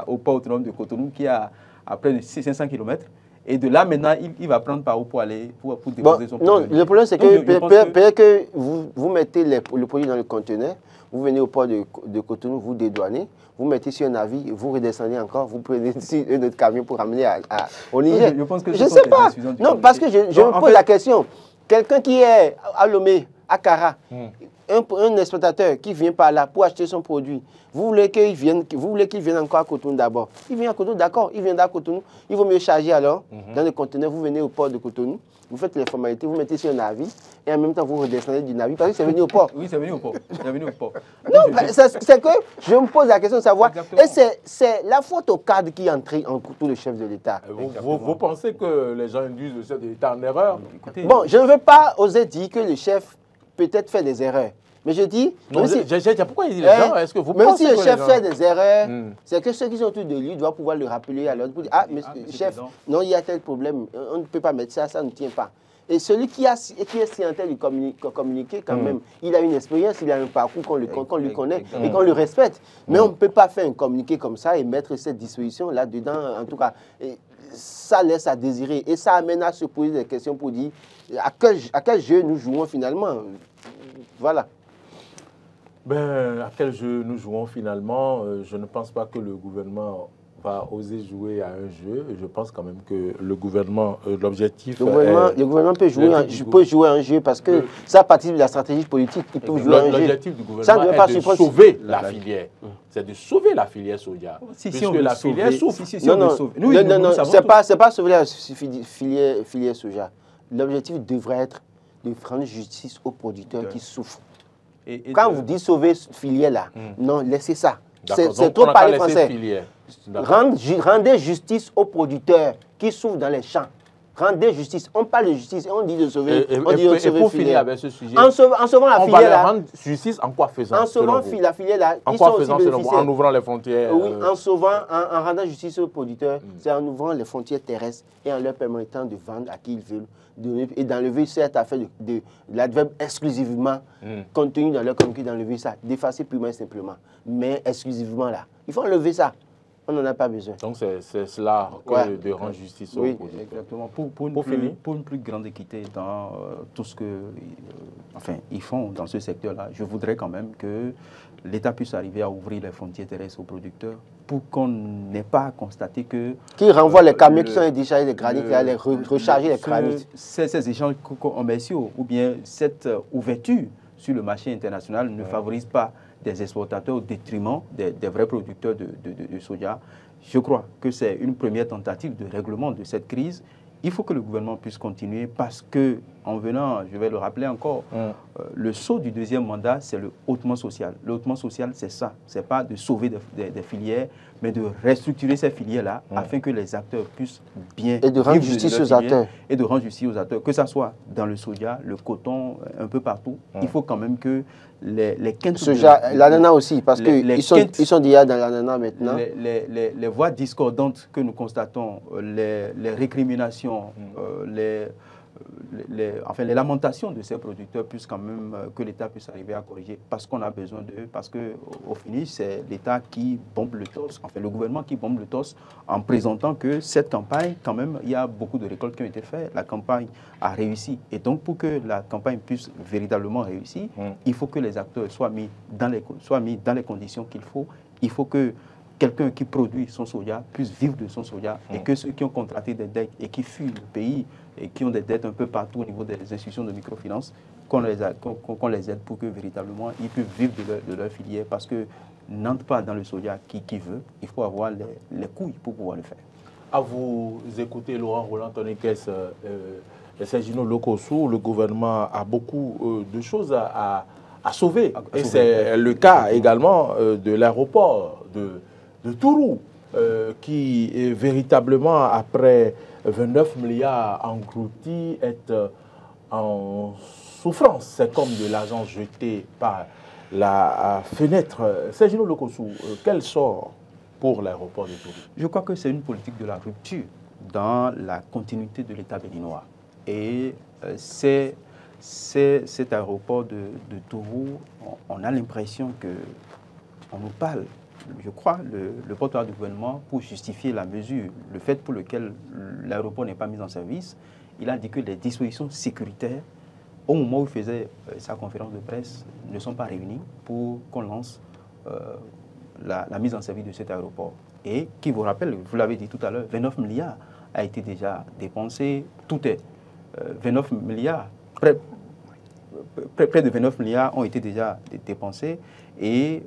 au port autonome de Cotonou, qui est à près de 500 km. Et de là, maintenant, il va prendre par où pour aller pour déposer son produit. Non, le problème, c'est que peut-être que vous mettez le produit dans le conteneur, vous venez au port de Cotonou, vous dédouanez, vous mettez sur un navire, vous redescendez encore, vous prenez un autre camion pour ramener au Niger. Je ne sais pas. Non, parce que je me pose la question. Quelqu'un qui est à Lomé, à Kara, un exportateur qui vient par là pour acheter son produit, vous voulez qu'il vienne encore à Cotonou d'abord. Il vient à Cotonou, d'accord, il vient à Cotonou. Il vaut mieux charger alors dans le conteneur, vous venez au port de Cotonou, vous faites les formalités, vous mettez sur un navire et en même temps vous redescendez du navire parce que c'est venu au port. Oui, c'est venu au port. Non, c'est que je me pose la question de savoir, et c'est la faute au cadre qui est entré en tout le chef de l'État. Vous pensez que les gens induisent le chef de l'État en erreur? Bon, je ne veux pas oser dire que le chef peut-être fait des erreurs. Mais je dis... Non, pourquoi il dit les gens? Est-ce que vous même pensez si le chef gens... fait des erreurs, c'est que ceux qui sont autour de lui doivent pouvoir le rappeler à l'autre pour dire, ah, mais chef, non, il y a tel problème, on ne peut pas mettre ça, ça ne tient pas. Et celui qui est si en train de communiquer quand même, il a une expérience, il a un parcours qu'on lui connaît et qu'on le respecte. Mais on ne peut pas faire un communiqué comme ça et mettre cette disposition là-dedans, en tout cas. Ça laisse à désirer et ça amène à se poser des questions pour dire à quel jeu nous jouons finalement. Voilà. À quel jeu nous jouons finalement? Je ne pense pas que le gouvernement va oser jouer à un jeu. Je pense quand même que le gouvernement, l'objectif... Le gouvernement peut jouer à un jeu parce que ça participe de la stratégie politique. Il peut jouer à un jeu. L'objectif du gouvernement est de sauver la filière. C'est de sauver la filière soja. Puisque la filière souffre. Non, c'est pas sauver la filière soja. L'objectif devrait être de rendre justice aux producteurs qui souffrent. Quand vous dites sauver filière là, non, laissez ça. C'est trop parler français. Rendez justice aux producteurs qui souffrent dans les champs. Rendez justice. On parle de justice et on dit de sauver. Et pour finir avec ce sujet, en sauvant la filière là. Rendre justice en quoi faisant? En sauvant la filière là. En quoi faisant selon vous? En ouvrant les frontières? Oui, en rendant justice aux producteurs, c'est en ouvrant les frontières terrestres et en leur permettant de vendre à qui ils veulent. Et d'enlever cette affaire de l'adverbe exclusivement contenu dans leur communiqué, d'enlever ça, d'effacer purement et simplement. Mais exclusivement là. Il faut enlever ça. On n'en a pas besoin. Donc c'est cela de rendre justice aux producteurs. Exactement. Pour une plus grande équité dans tout ce que ils font dans ce secteur-là, je voudrais quand même que l'État puisse arriver à ouvrir les frontières terrestres aux producteurs pour qu'on n'ait pas à constater que... Qui renvoie les camions qui sont déchargés de granit et aller recharger les granits. Ces échanges commerciaux ou bien cette ouverture sur le marché international ne favorise pas des exportateurs au détriment des vrais producteurs de soja. Je crois que c'est une première tentative de règlement de cette crise il faut que le gouvernement puisse continuer parce que, en venant, je vais le rappeler encore, le saut du deuxième mandat, c'est le hautement social. Le hautement social, c'est ça. Ce n'est pas de sauver des filières, mais de restructurer ces filières-là afin que les acteurs puissent bien et de rendre justice aux acteurs. Et de rendre justice aux acteurs, que ce soit dans le soja, le coton, un peu partout. Il faut quand même que les quintes... Soja, l'ananas aussi, parce qu'ils sont déjà dans l'ananas maintenant. Les voix discordantes que nous constatons, les récriminations, enfin, les lamentations de ces producteurs puissent quand même que l'État puisse arriver à corriger parce qu'on a besoin d'eux, parce qu'au finish, c'est l'État qui bombe le torse, enfin le gouvernement qui bombe le torse en présentant que cette campagne, quand même, il y a beaucoup de récoltes qui ont été faites, la campagne a réussi. Et donc, pour que la campagne puisse véritablement réussir, il faut que les acteurs soient mis dans les conditions qu'il faut. Il faut que quelqu'un qui produit son soja puisse vivre de son soja et que ceux qui ont contracté des dettes et qui fuient le pays et qui ont des dettes un peu partout au niveau des institutions de microfinance, qu'on les aide pour que véritablement ils puissent vivre de leur filière parce que n'entre pas dans le soja qui veut, il faut avoir les couilles pour pouvoir le faire. À vous écouter, Laurent Roland Tonekes, Sergino Lokossou, le gouvernement a beaucoup de choses à sauver. Et c'est le cas également de l'aéroport de Tourou, qui véritablement, après 29 milliards engloutis, est en souffrance. C'est comme de l'argent jeté par la fenêtre. Sergino Lokossou, quel sort pour l'aéroport de Tourou? Je crois que c'est une politique de la rupture dans la continuité de l'État béninois. Et cet aéroport de Tourou, on a l'impression qu'on nous parle, je crois, le porte-parole du gouvernement, pour justifier la mesure, le fait pour lequel l'aéroport n'est pas mis en service. Il a dit que les dispositions sécuritaires, au moment où il faisait sa conférence de presse, ne sont pas réunies pour qu'on lance la mise en service de cet aéroport. Et qui vous rappelle, vous l'avez dit tout à l'heure, 29 milliards a été déjà dépensé, tout est 29 milliards, près de 29 milliards ont été déjà dépensés et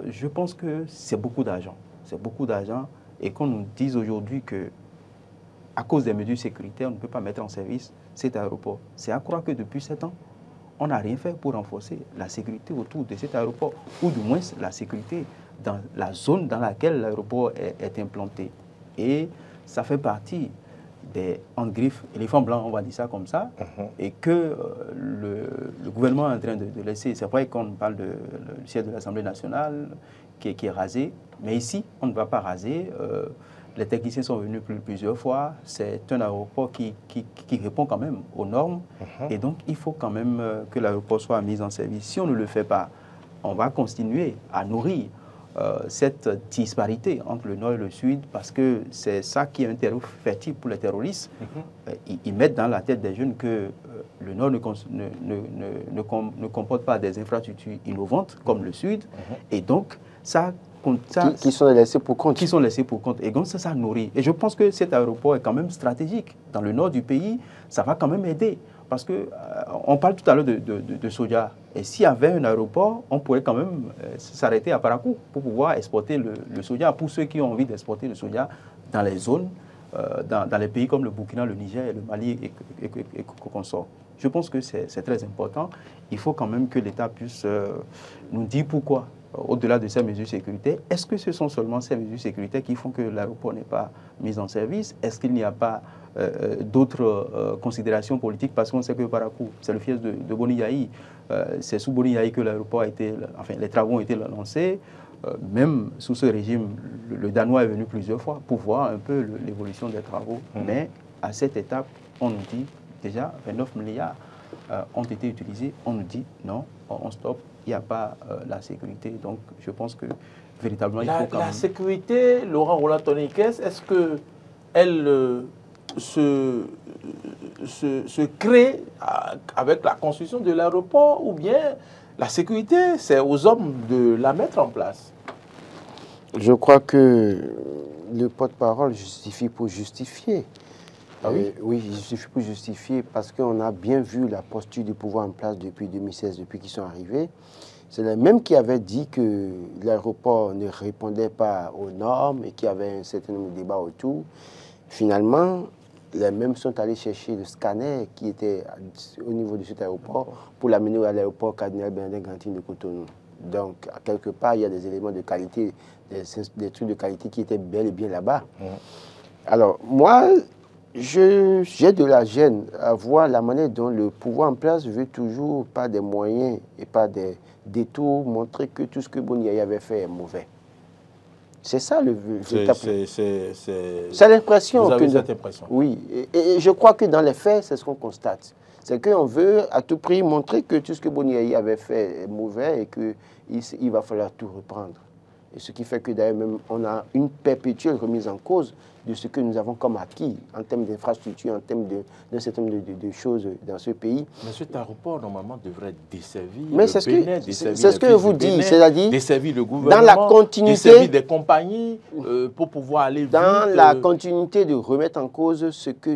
je pense que c'est beaucoup d'argent. C'est beaucoup d'argent et qu'on nous dise aujourd'hui que à cause des mesures sécuritaires, on ne peut pas mettre en service cet aéroport. C'est à croire que depuis 7 ans, on n'a rien fait pour renforcer la sécurité autour de cet aéroport ou du moins la sécurité dans la zone dans laquelle l'aéroport est implanté. Et ça fait partie des griffes, éléphants blancs, on va dire ça comme ça, et que le gouvernement est en train de laisser. C'est vrai qu'on parle du siège de l'Assemblée nationale qui est rasé, mais ici, on ne va pas raser. Les techniciens sont venus plusieurs fois. C'est un aéroport qui répond quand même aux normes, et donc il faut quand même que l'aéroport soit mis en service. Si on ne le fait pas, on va continuer à nourrir cette disparité entre le nord et le sud, parce que c'est ça qui est un terreau fertile pour les terroristes. Ils mettent dans la tête des jeunes que le nord ne comporte pas des infrastructures innovantes comme le sud, et donc ça... Qui sont laissés pour compte. Qui sont laissés pour compte. Et donc ça nourrit. Et je pense que cet aéroport est quand même stratégique. Dans le nord du pays, ça va quand même aider. Parce qu'on parle tout à l'heure de soja. Et s'il y avait un aéroport, on pourrait quand même s'arrêter à Parakou pour pouvoir exporter le soja pour ceux qui ont envie d'exporter le soja dans les zones, dans les pays comme le Burkina, le Niger, le Mali et qu'on sort. Je pense que c'est très important. Il faut quand même que l'État puisse nous dire pourquoi, au-delà de ces mesures sécuritaires. Est-ce que ce sont seulement ces mesures sécuritaires qui font que l'aéroport n'est pas mis en service? Est-ce qu'il n'y a pas d'autres considérations politiques? Parce qu'on sait que Parakou, c'est le fief de Boni Yahi. C'est sous Boni Yahi que l'aéroport a été... Enfin, les travaux ont été lancés. Même sous ce régime, le Danois est venu plusieurs fois pour voir un peu l'évolution des travaux. Mais à cette étape, on nous dit déjà 29 milliards ont été utilisés. On nous dit non, on stoppe. Il n'y a pas la sécurité. Donc, je pense que véritablement, il faut quand même... La sécurité, Laurent Roland Tonekes, est-ce qu'elle se crée avec la construction de l'aéroport ou bien la sécurité, c'est aux hommes de la mettre en place? Je crois que le porte-parole justifie pour justifier. Ah oui? Oui, il suffit pour justifier parce qu'on a bien vu la posture du pouvoir en place depuis 2016, depuis qu'ils sont arrivés. C'est les mêmes qui avaient dit que l'aéroport ne répondait pas aux normes et qu'il y avait un certain nombre de débats autour. Finalement, les mêmes sont allés chercher le scanner qui était au niveau de cet aéroport pour l'amener à l'aéroport Cardinal Bernardin-Gantine de Cotonou. Donc, quelque part, il y a des éléments de qualité, des trucs de qualité qui étaient bel et bien là-bas. Alors, moi, j'ai de la gêne à voir la manière dont le pouvoir en place veut toujours, par des moyens et par des détours, montrer que tout ce que Boni avait fait est mauvais. C'est ça le véritable. C'est l'impression. Vous avez cette impression. Oui, et je crois que dans les faits, c'est ce qu'on constate. C'est qu'on veut à tout prix montrer que tout ce que Boni avait fait est mauvais et qu'il va falloir tout reprendre. Et ce qui fait que d'ailleurs même on a une perpétuelle remise en cause de ce que nous avons comme acquis en termes d'infrastructures, en termes d'un certain nombre de choses dans ce pays. Mais cet aéroport, normalement, devrait desservir le Bénin, c'est ce que je vous dis, c'est-à-dire desservir le gouvernement, dans la continuité, desservir des compagnies pour pouvoir aller dans la continuité de remettre en cause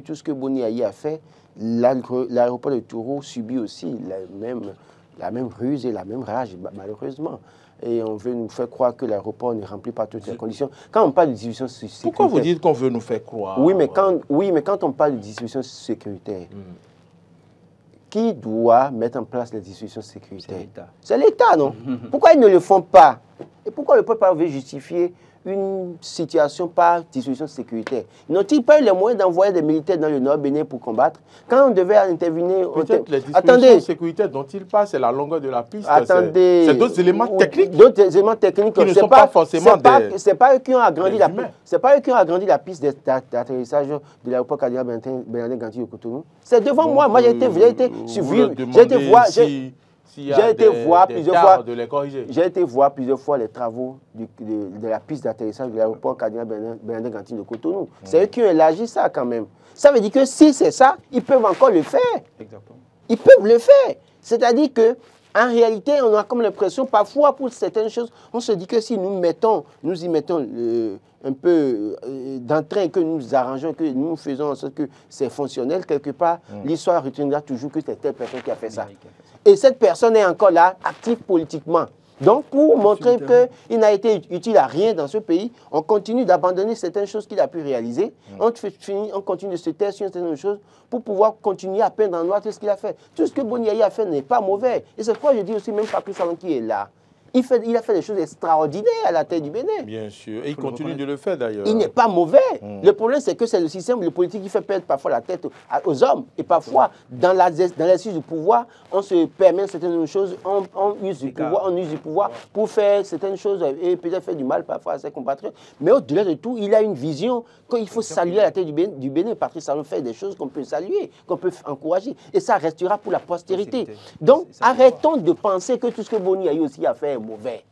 tout ce que Boni a fait. L'aéroport de Touro subit aussi la même ruse et la même rage, malheureusement. Et on veut nous faire croire que l'aéroport ne remplit pas toutes les conditions. Quand on parle de distribution sécuritaire... Pourquoi vous dites qu'on veut nous faire croire? Oui, mais quand on parle de distribution sécuritaire, qui doit mettre en place les distributions sécuritaires? C'est l'État, non? Pourquoi ils ne le font pas? Et pourquoi le peuple veut justifier une situation par distribution sécuritaire? N'ont-ils pas eu les moyens d'envoyer des militaires dans le Nord Bénin pour combattre? Quand on devait intervenir... Peut-être les dispositions sécuritaires dont il parle, c'est la longueur de la piste. Attendez. C'est d'autres éléments techniques. D'autres éléments techniques qui ne sont pas forcément des... C'est pas eux qui ont agrandi la piste. C'est pas eux qui ont agrandi la piste d'atterrissage de l'aéroport Cardinal Bernardin-Gantine de Cotonou. C'est devant moi. Moi, j'ai été suivi. J'ai été voir... J'ai été voir plusieurs fois les travaux de la piste d'atterrissage de l'aéroport Cardinal Bernardin-Gantine de Cotonou. C'est eux qui ont élargi ça quand même. Ça veut dire que si c'est ça, ils peuvent encore le faire. Exactement. Ils peuvent le faire. C'est-à-dire que en réalité, on a comme l'impression, parfois pour certaines choses, on se dit que si nous y mettons un peu d'entrain, que nous arrangeons, que nous faisons en sorte que c'est fonctionnel, quelque part, l'histoire retiendra toujours que c'est telle personne qui a fait ça. Et cette personne est encore là, active politiquement. Donc, pour montrer qu'il n'a été utile à rien dans ce pays, on continue d'abandonner certaines choses qu'il a pu réaliser. On continue de se taire sur certaines choses pour pouvoir continuer à peindre en noir tout ce qu'il a fait. Tout ce que Boni a fait n'est pas mauvais. Et c'est pourquoi je dis aussi, même Patrice Talon qui est là, il a fait des choses extraordinaires à la tête du Bénin. Bien sûr. Et il continue de le faire d'ailleurs. Il n'est pas mauvais. Le problème, c'est que c'est le système, le politique qui fait perdre parfois la tête aux hommes. Et parfois, dans l'exercice du pouvoir, on se permet certaines choses, on use du pouvoir pour faire certaines choses et peut-être faire du mal parfois à ses compatriotes. Mais au-delà de tout, il a une vision qu'il faut saluer à la tête du Bénin. Patrice Talon fait des choses qu'on peut saluer, qu'on peut encourager. Et ça restera pour la postérité. Donc, arrêtons de penser que tout ce que Boni a eu aussi à faire est mauvais.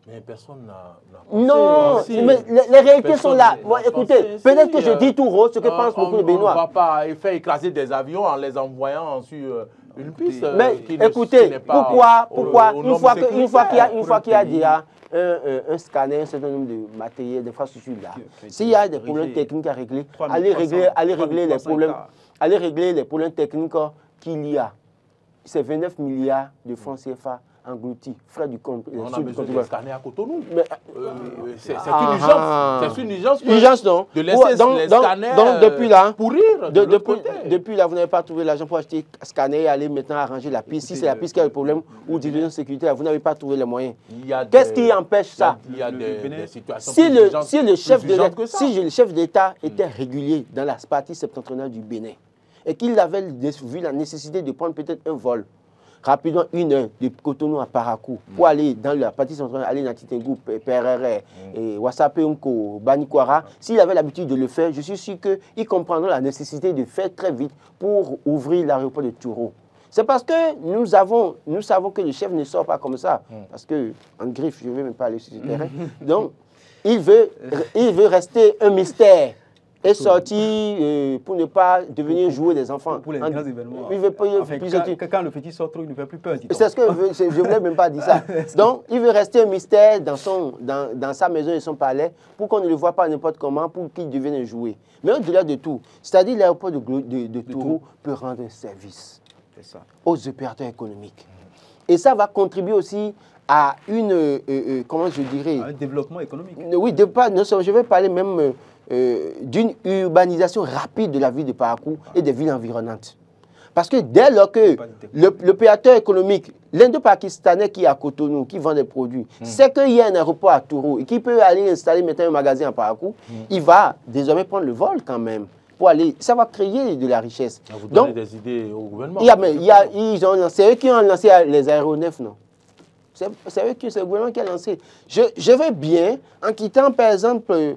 Mais personne n'a pensé. Non, mais les réalités sont là. Bon, écoutez, peut-être que je dis tout rose, ce que pensent beaucoup de Béninois. On ne va pas faire écraser des avions en les envoyant sur une piste. Mais écoutez, pourquoi une fois qu'il y a déjà un scanner, un certain nombre de matériels, d'infrastructures là, s'il y a des problèmes techniques à régler, allez régler les problèmes techniques qu'il y a. C'est 29 milliards de francs CFA engloutis, frais du compte. On a besoin de scanner à Cotonou. C'est une urgence. Urgence, non. De laisser les scanners donc, depuis là, pourrir depuis là, vous n'avez pas trouvé l'argent pour acheter scanner et aller maintenant arranger la piste. Si c'est la piste qui a le problème ou division sécuritaire, vous n'avez pas trouvé les moyens. Qu'est-ce qui empêche ça? Il y a des situations si le chef d'État était régulier dans la partie septentrionale du Bénin et qu'il avait vu la nécessité de prendre peut-être un vol rapidement 1 heure de Cotonou à Parakou pour aller dans la partie centrale, aller dans Titengou, Perere, Wassape-Unko, Banikwara. S'il avait l'habitude de le faire, je suis sûr qu'il comprendra la nécessité de faire très vite pour ouvrir l'aéroport de Touro. C'est parce que nous savons que le chef ne sort pas comme ça. Parce qu'en griffe, je ne vais même pas aller sur ce terrain. Donc, il veut rester un mystère. Est sorti pour ne pas devenir jouer des enfants. Pour les grands événements. Il veut pas quand le petit sort trop, il ne fait plus peur. C'est ce que je ne voulais même pas dire ça. Donc, il veut rester un mystère dans sa maison et son palais pour qu'on ne le voit pas n'importe comment, pour qu'il devienne un jouet. Mais au-delà de tout, c'est-à-dire l'aéroport de Touro peut rendre un service aux opérateurs économiques. Et ça va contribuer aussi à comment je dirais... un développement économique. Oui, je vais parler même d'une urbanisation rapide de la ville de Parakou et des villes environnantes. Parce que dès lors que l'opérateur économique, l'Indo-Pakistanais qui est à Cotonou, qui vend des produits, sait qu'il y a un aéroport à Touro et qu'il peut aller installer maintenant un magasin à Parakou, il va désormais prendre le vol quand même. Pour aller, ça va créer de la richesse. Vous donnez des idées au gouvernement. C'est eux qui ont lancé les aéronefs, non? C'est le gouvernement qui a lancé. Je veux bien, en quittant par exemple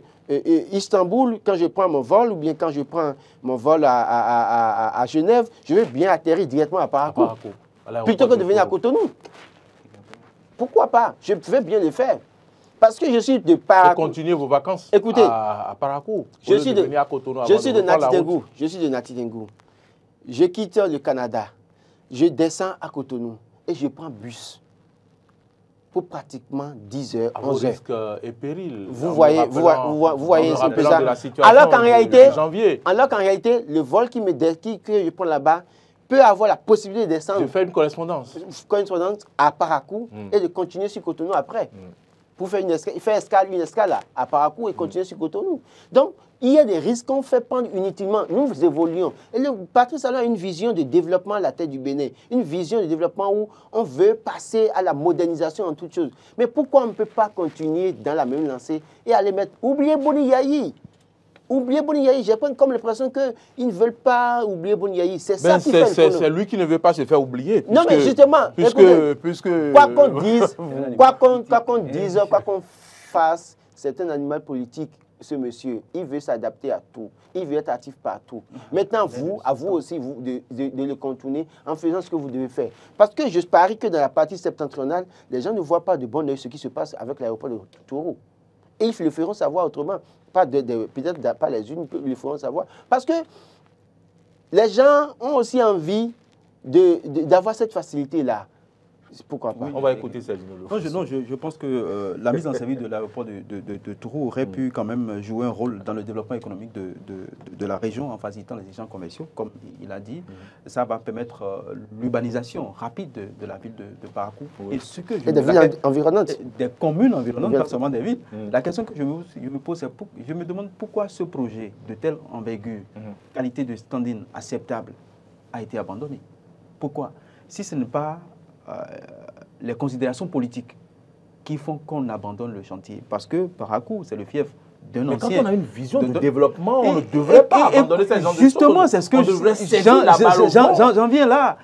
Istanbul, quand je prends mon vol, ou bien quand je prends mon vol à Genève, je veux bien atterrir directement à Parakou. Plutôt que de venir à Cotonou. Pourquoi pas? Je veux bien le faire. Parce que je suis de Parakou. Pour continuer vos vacances à Parakou. Je suis de Nati-Dengou. Je suis de Nati-Dengou. Je quitte le Canada. Je descends à Cotonou et je prends bus. Pour pratiquement 10 heures, 11 heures. Risques et périls. Vous voyez un peu ça. Alors qu'en réalité, le vol que je prends là-bas peut avoir la possibilité de descendre. De faire une correspondance. À Parakou et de continuer sur Cotonou après. Pour faire une escale à Parakou et continuer sur Cotonou. Donc, il y a des risques qu'on fait prendre inutilement. Nous évoluons. Et le Patrice Talon a une vision de développement à la tête du Bénin. Une vision de développement où on veut passer à la modernisation en toutes choses. Mais pourquoi on ne peut pas continuer dans la même lancée et aller mettre... Oubliez Boniyayi. Oubliez Boniyayi. J'ai comme l'impression qu'ils ne veulent pas oublier Boniyayi. C'est ça qui fait c'est lui qui ne veut pas se faire oublier. Non, mais justement, quoi qu'on dise, quoi qu'on fasse, c'est un animal politique, ce monsieur. Il veut s'adapter à tout. Il veut être actif partout. Maintenant, à vous aussi de le contourner en faisant ce que vous devez faire. Parce que je parie que dans la partie septentrionale, les gens ne voient pas de bon oeil ce qui se passe avec l'aéroport de Touro. Et ils le feront savoir autrement. Peut-être pas les unes, ils le feront savoir. Parce que les gens ont aussi envie d'avoir cette facilité-là. Pourquoi pas? On va écouter Serge Gnolo. Je pense que la mise en service de l'aéroport de Touro aurait pu quand même jouer un rôle dans le développement économique de la région en facilitant les échanges commerciaux. Comme il a dit, ça va permettre l'urbanisation rapide de la ville de Parakou. Et des villes environnantes. Des communes environnantes, pas seulement des villes. La question que je me pose, c'est je me demande pourquoi ce projet de telle envergure, qualité de standing acceptable, a été abandonné. Pourquoi? Si ce n'est pas les considérations politiques qui font qu'on abandonne le chantier. Parce que Parakou, c'est le fief d'un ancien. Mais quand on a une vision de développement, on ne devrait pas abandonner ces gens de choses. Justement, c'est ce que j'en viens là.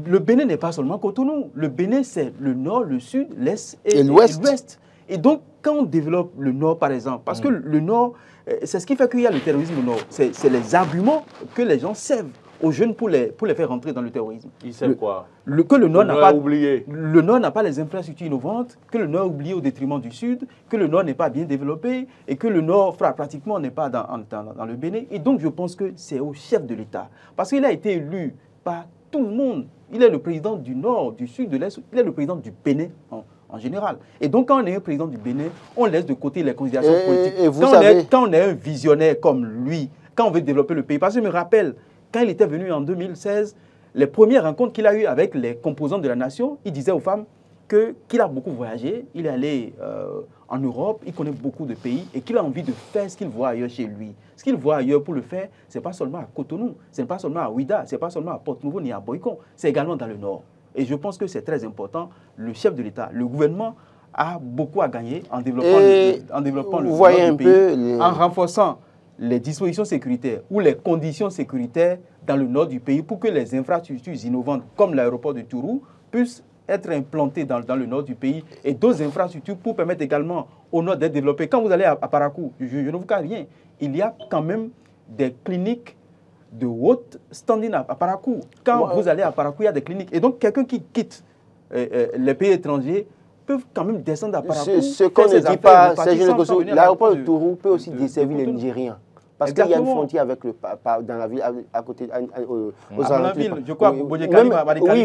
Le Bénin n'est pas seulement Cotonou. Le Bénin, c'est le nord, le sud, l'est et l'ouest. Et donc, quand on développe le nord, par exemple, parce que le nord, c'est ce qui fait qu'il y a le terrorisme au nord. C'est les arguments que les gens servent aux jeunes pour les faire rentrer dans le terrorisme. Ils savent quoi? Que le Nord n'a pas oublié. Le Nord n'a pas les infrastructures innovantes, que le Nord a oublié au détriment du Sud, que le Nord n'est pas bien développé et que le Nord pratiquement n'est pas dans le Bénin. Et donc je pense que c'est au chef de l'État. Parce qu'il a été élu par tout le monde. Il est le président du Nord, du Sud, de l'Est. Il est le président du Bénin en général. Et donc quand on est un président du Bénin, on laisse de côté les considérations politiques. Quand on est un visionnaire comme lui, quand on veut développer le pays, parce que je me rappelle, quand il était venu en 2016, les premières rencontres qu'il a eues avec les composants de la nation, il disait aux femmes qu'il a beaucoup voyagé, il est allé en Europe, il connaît beaucoup de pays et qu'il a envie de faire ce qu'il voit ailleurs chez lui. Ce qu'il voit ailleurs pour le faire, ce n'est pas seulement à Cotonou, ce n'est pas seulement à Ouida, ce n'est pas seulement à Porte-Nouveau ni à Boycon, c'est également dans le Nord. Et je pense que c'est très important. Le chef de l'État, le gouvernement a beaucoup à gagner en développant le nord du pays, en renforçant les dispositions sécuritaires ou les conditions sécuritaires dans le nord du pays pour que les infrastructures innovantes comme l'aéroport de Touro puissent être implantées dans le nord du pays et d'autres infrastructures pour permettre également au nord d'être développées. Quand vous allez à Parakou, je ne vous cache rien, il y a quand même des cliniques de haute standing à Parakou. Quand vous allez à Parakou, il y a des cliniques. Et donc, quelqu'un qui quitte les pays étrangers peut quand même descendre à Parakou. Ce qu'on ne dit pas, c'est l'aéroport de Touro peut aussi desservir les Nigériens. Parce qu'il y a une frontière avec dans la ville, à côté, aux alentours. Je crois, oui,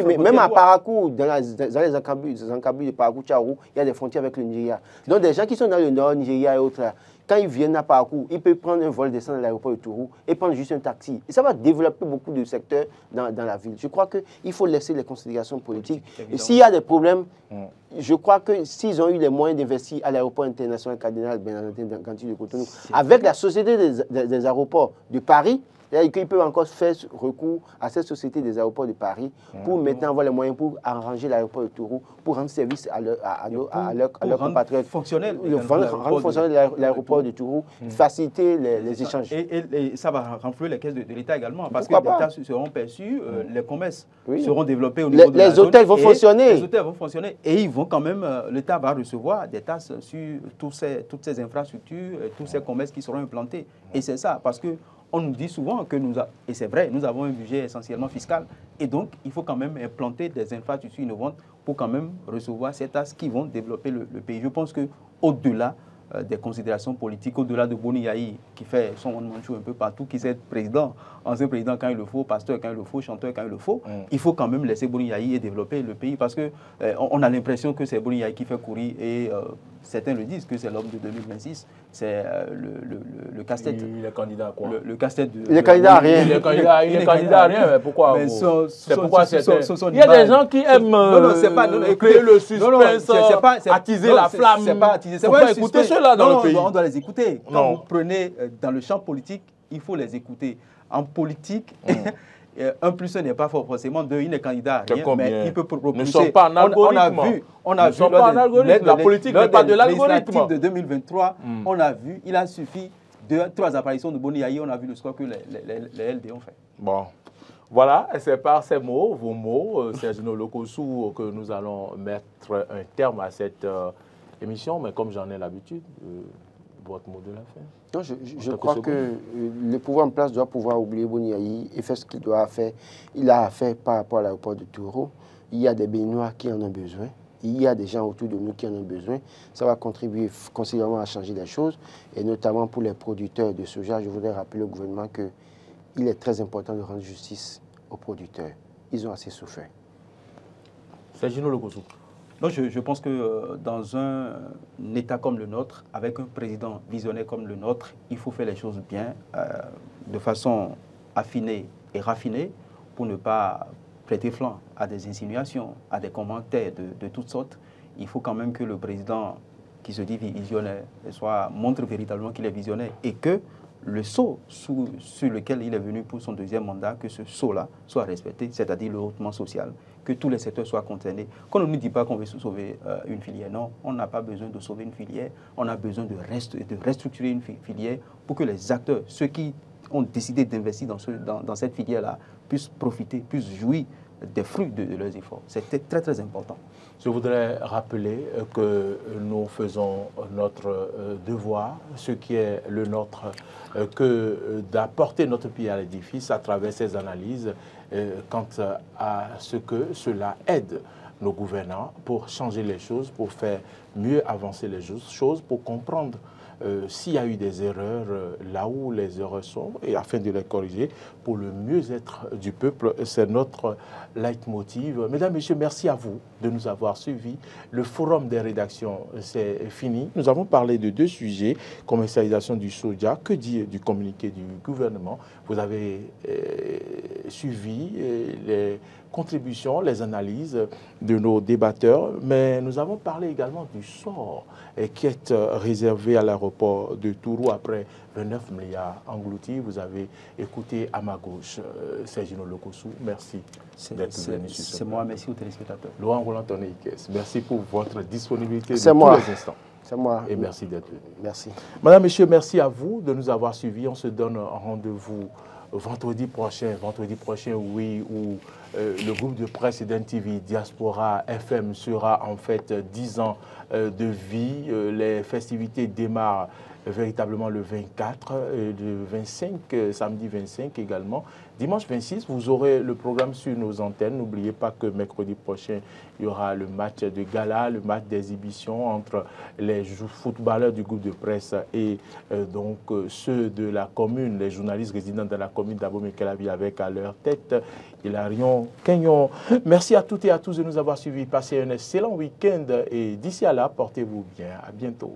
mais même à Parakou, dans les encabus de Parakou, Tcharou, il y a des frontières avec le Nigeria. Donc, des gens qui sont dans le nord, Nigeria et autres, quand ils viennent à parcours, ils peuvent prendre un vol, descendre à l'aéroport de Tourou et prendre juste un taxi. Et ça va développer beaucoup de secteurs dans la ville. Je crois qu'il faut laisser les considérations politiques. Et s'il y a des problèmes, je crois que s'ils ont eu les moyens d'investir à l'aéroport international Cardinal Bernardin Ganti de Cotonou, avec la Société des aéroports de Paris, ils peuvent encore faire recours à cette société des aéroports de Paris pour maintenant avoir les moyens pour arranger l'aéroport de Tourou, pour rendre service à leurs compatriotes. Rendre fonctionnel l'aéroport de Tourou, faciliter les échanges. Et ça va renflouer les caisses de l'État également, parce que les taxes seront perçues, les commerces seront développés au niveau de la zone. Les hôtels vont fonctionner. Les hôtels vont fonctionner et ils vont quand même, l'État va recevoir des taxes sur toutes ces infrastructures, tous ces commerces qui seront implantés. Et c'est ça, parce que on nous dit souvent que et c'est vrai, nous avons un budget essentiellement fiscal. Et donc, il faut quand même implanter des infrastructures innovantes pour quand même recevoir ces taxes qui vont développer le pays. Je pense qu'au-delà des considérations politiques, au-delà de Boni Yahi, qui fait son one-man-show un peu partout, qui est président, ancien président quand il le faut, pasteur quand il le faut, chanteur quand il le faut, il faut quand même laisser Boni Yahi et développer le pays, parce qu'on a l'impression que c'est Boni Yahi qui fait courir, et certains le disent, que c'est l'homme de 2026, c'est le casse-tête. Il est candidat à quoi? Le casse-tête de... Il est candidat à rien. Il est candidat à rien, mais pourquoi? C'est pourquoi il y a des gens qui aiment créer le suspense, attiser la flamme. C'est pas attiser, c'est pas écouter ceux-là dans le pays. On doit les écouter. Quand vous prenez dans le champ politique, il faut les écouter. En politique, 1 plus 1 n'est pas forcément 2, il est candidat à rien, mais il peut propulser. Nous ne sommes pas en algorithme. On a vu la politique n'est pas de l'algorithme. De 2023, on a vu, il a suffi de 3 apparitions de Boni Yahi, on a vu le score que les LD ont fait. Bon. Voilà, c'est par ces mots, vos mots, Sergino Lokossou, que nous allons mettre un terme à cette émission. Mais comme j'en ai l'habitude, votre mot de la fin. Non, je crois que le pouvoir en place doit pouvoir oublier Boni Yahi et faire ce qu'il doit faire. Il a fait par rapport à l'aéroport de Touro. Il y a des Béninois qui en ont besoin. Il y a des gens autour de nous qui en ont besoin. Ça va contribuer considérablement à changer les choses. Et notamment pour les producteurs de soja, je voudrais rappeler au gouvernement qu'il est très important de rendre justice aux producteurs. Ils ont assez souffert. Sergino Lokossou. Non, je pense que dans un État comme le nôtre, avec un président visionnaire comme le nôtre, il faut faire les choses bien, de façon affinée et raffinée, pour ne pas prêter flanc à des insinuations, à des commentaires de toutes sortes. Il faut quand même que le président qui se dit visionnaire montre véritablement qu'il est visionnaire et que le sceau sur lequel il est venu pour son 2e mandat, que ce sceau-là soit respecté, c'est-à-dire le hautement social, que tous les secteurs soient concernés. Qu'on ne nous dit pas qu'on veut sauver une filière, non, on n'a pas besoin de sauver une filière, on a besoin de restructurer une filière pour que les acteurs, ceux qui ont décidé d'investir dans cette filière-là, puissent profiter, puissent jouir des fruits de leurs efforts. C'est très très important. Je voudrais rappeler que nous faisons notre devoir, ce qui est le nôtre, que d'apporter notre pied à l'édifice à travers ces analyses quant à ce que cela aide nos gouvernants pour changer les choses, pour faire mieux avancer les choses, pour comprendre s'il y a eu des erreurs là où les erreurs sont, et afin de les corriger pour le mieux-être du peuple. C'est notre leitmotiv. Mesdames, Messieurs, merci à vous de nous avoir suivis. Le forum des rédactions, c'est fini. Nous avons parlé de 2 sujets, commercialisation du soja, que dire du communiqué du gouvernement. Vous avez suivi les contributions, les analyses de nos débatteurs, mais nous avons parlé également du sort qui est réservé à l'aéroport de Tourou après 29 milliards engloutis. Vous avez écouté à ma gauche Sergino Lokossou. Merci d'être venu sur ce C'est moi, merci aux téléspectateurs. Laurent Roland Tonneikes, merci pour votre disponibilité de tous les instants. C'est moi. Et merci d'être venu. Merci. Madame, Messieurs, merci à vous de nous avoir suivis. On se donne rendez-vous vendredi prochain, oui, où le groupe de presse d'NTV Diaspora FM sera en fait 10 ans de vie. Les festivités démarrent véritablement le 24, le 25, samedi 25 également. Dimanche 26, vous aurez le programme sur nos antennes. N'oubliez pas que mercredi prochain, il y aura le match de gala, le match d'exhibition entre les footballeurs du groupe de presse et donc ceux de la commune, les journalistes résidents dans la commune d'Abomey-Calavi avec à leur tête Hilarion Kenyon. Merci à toutes et à tous de nous avoir suivis. Passez un excellent week-end et d'ici à là, portez-vous bien. À bientôt.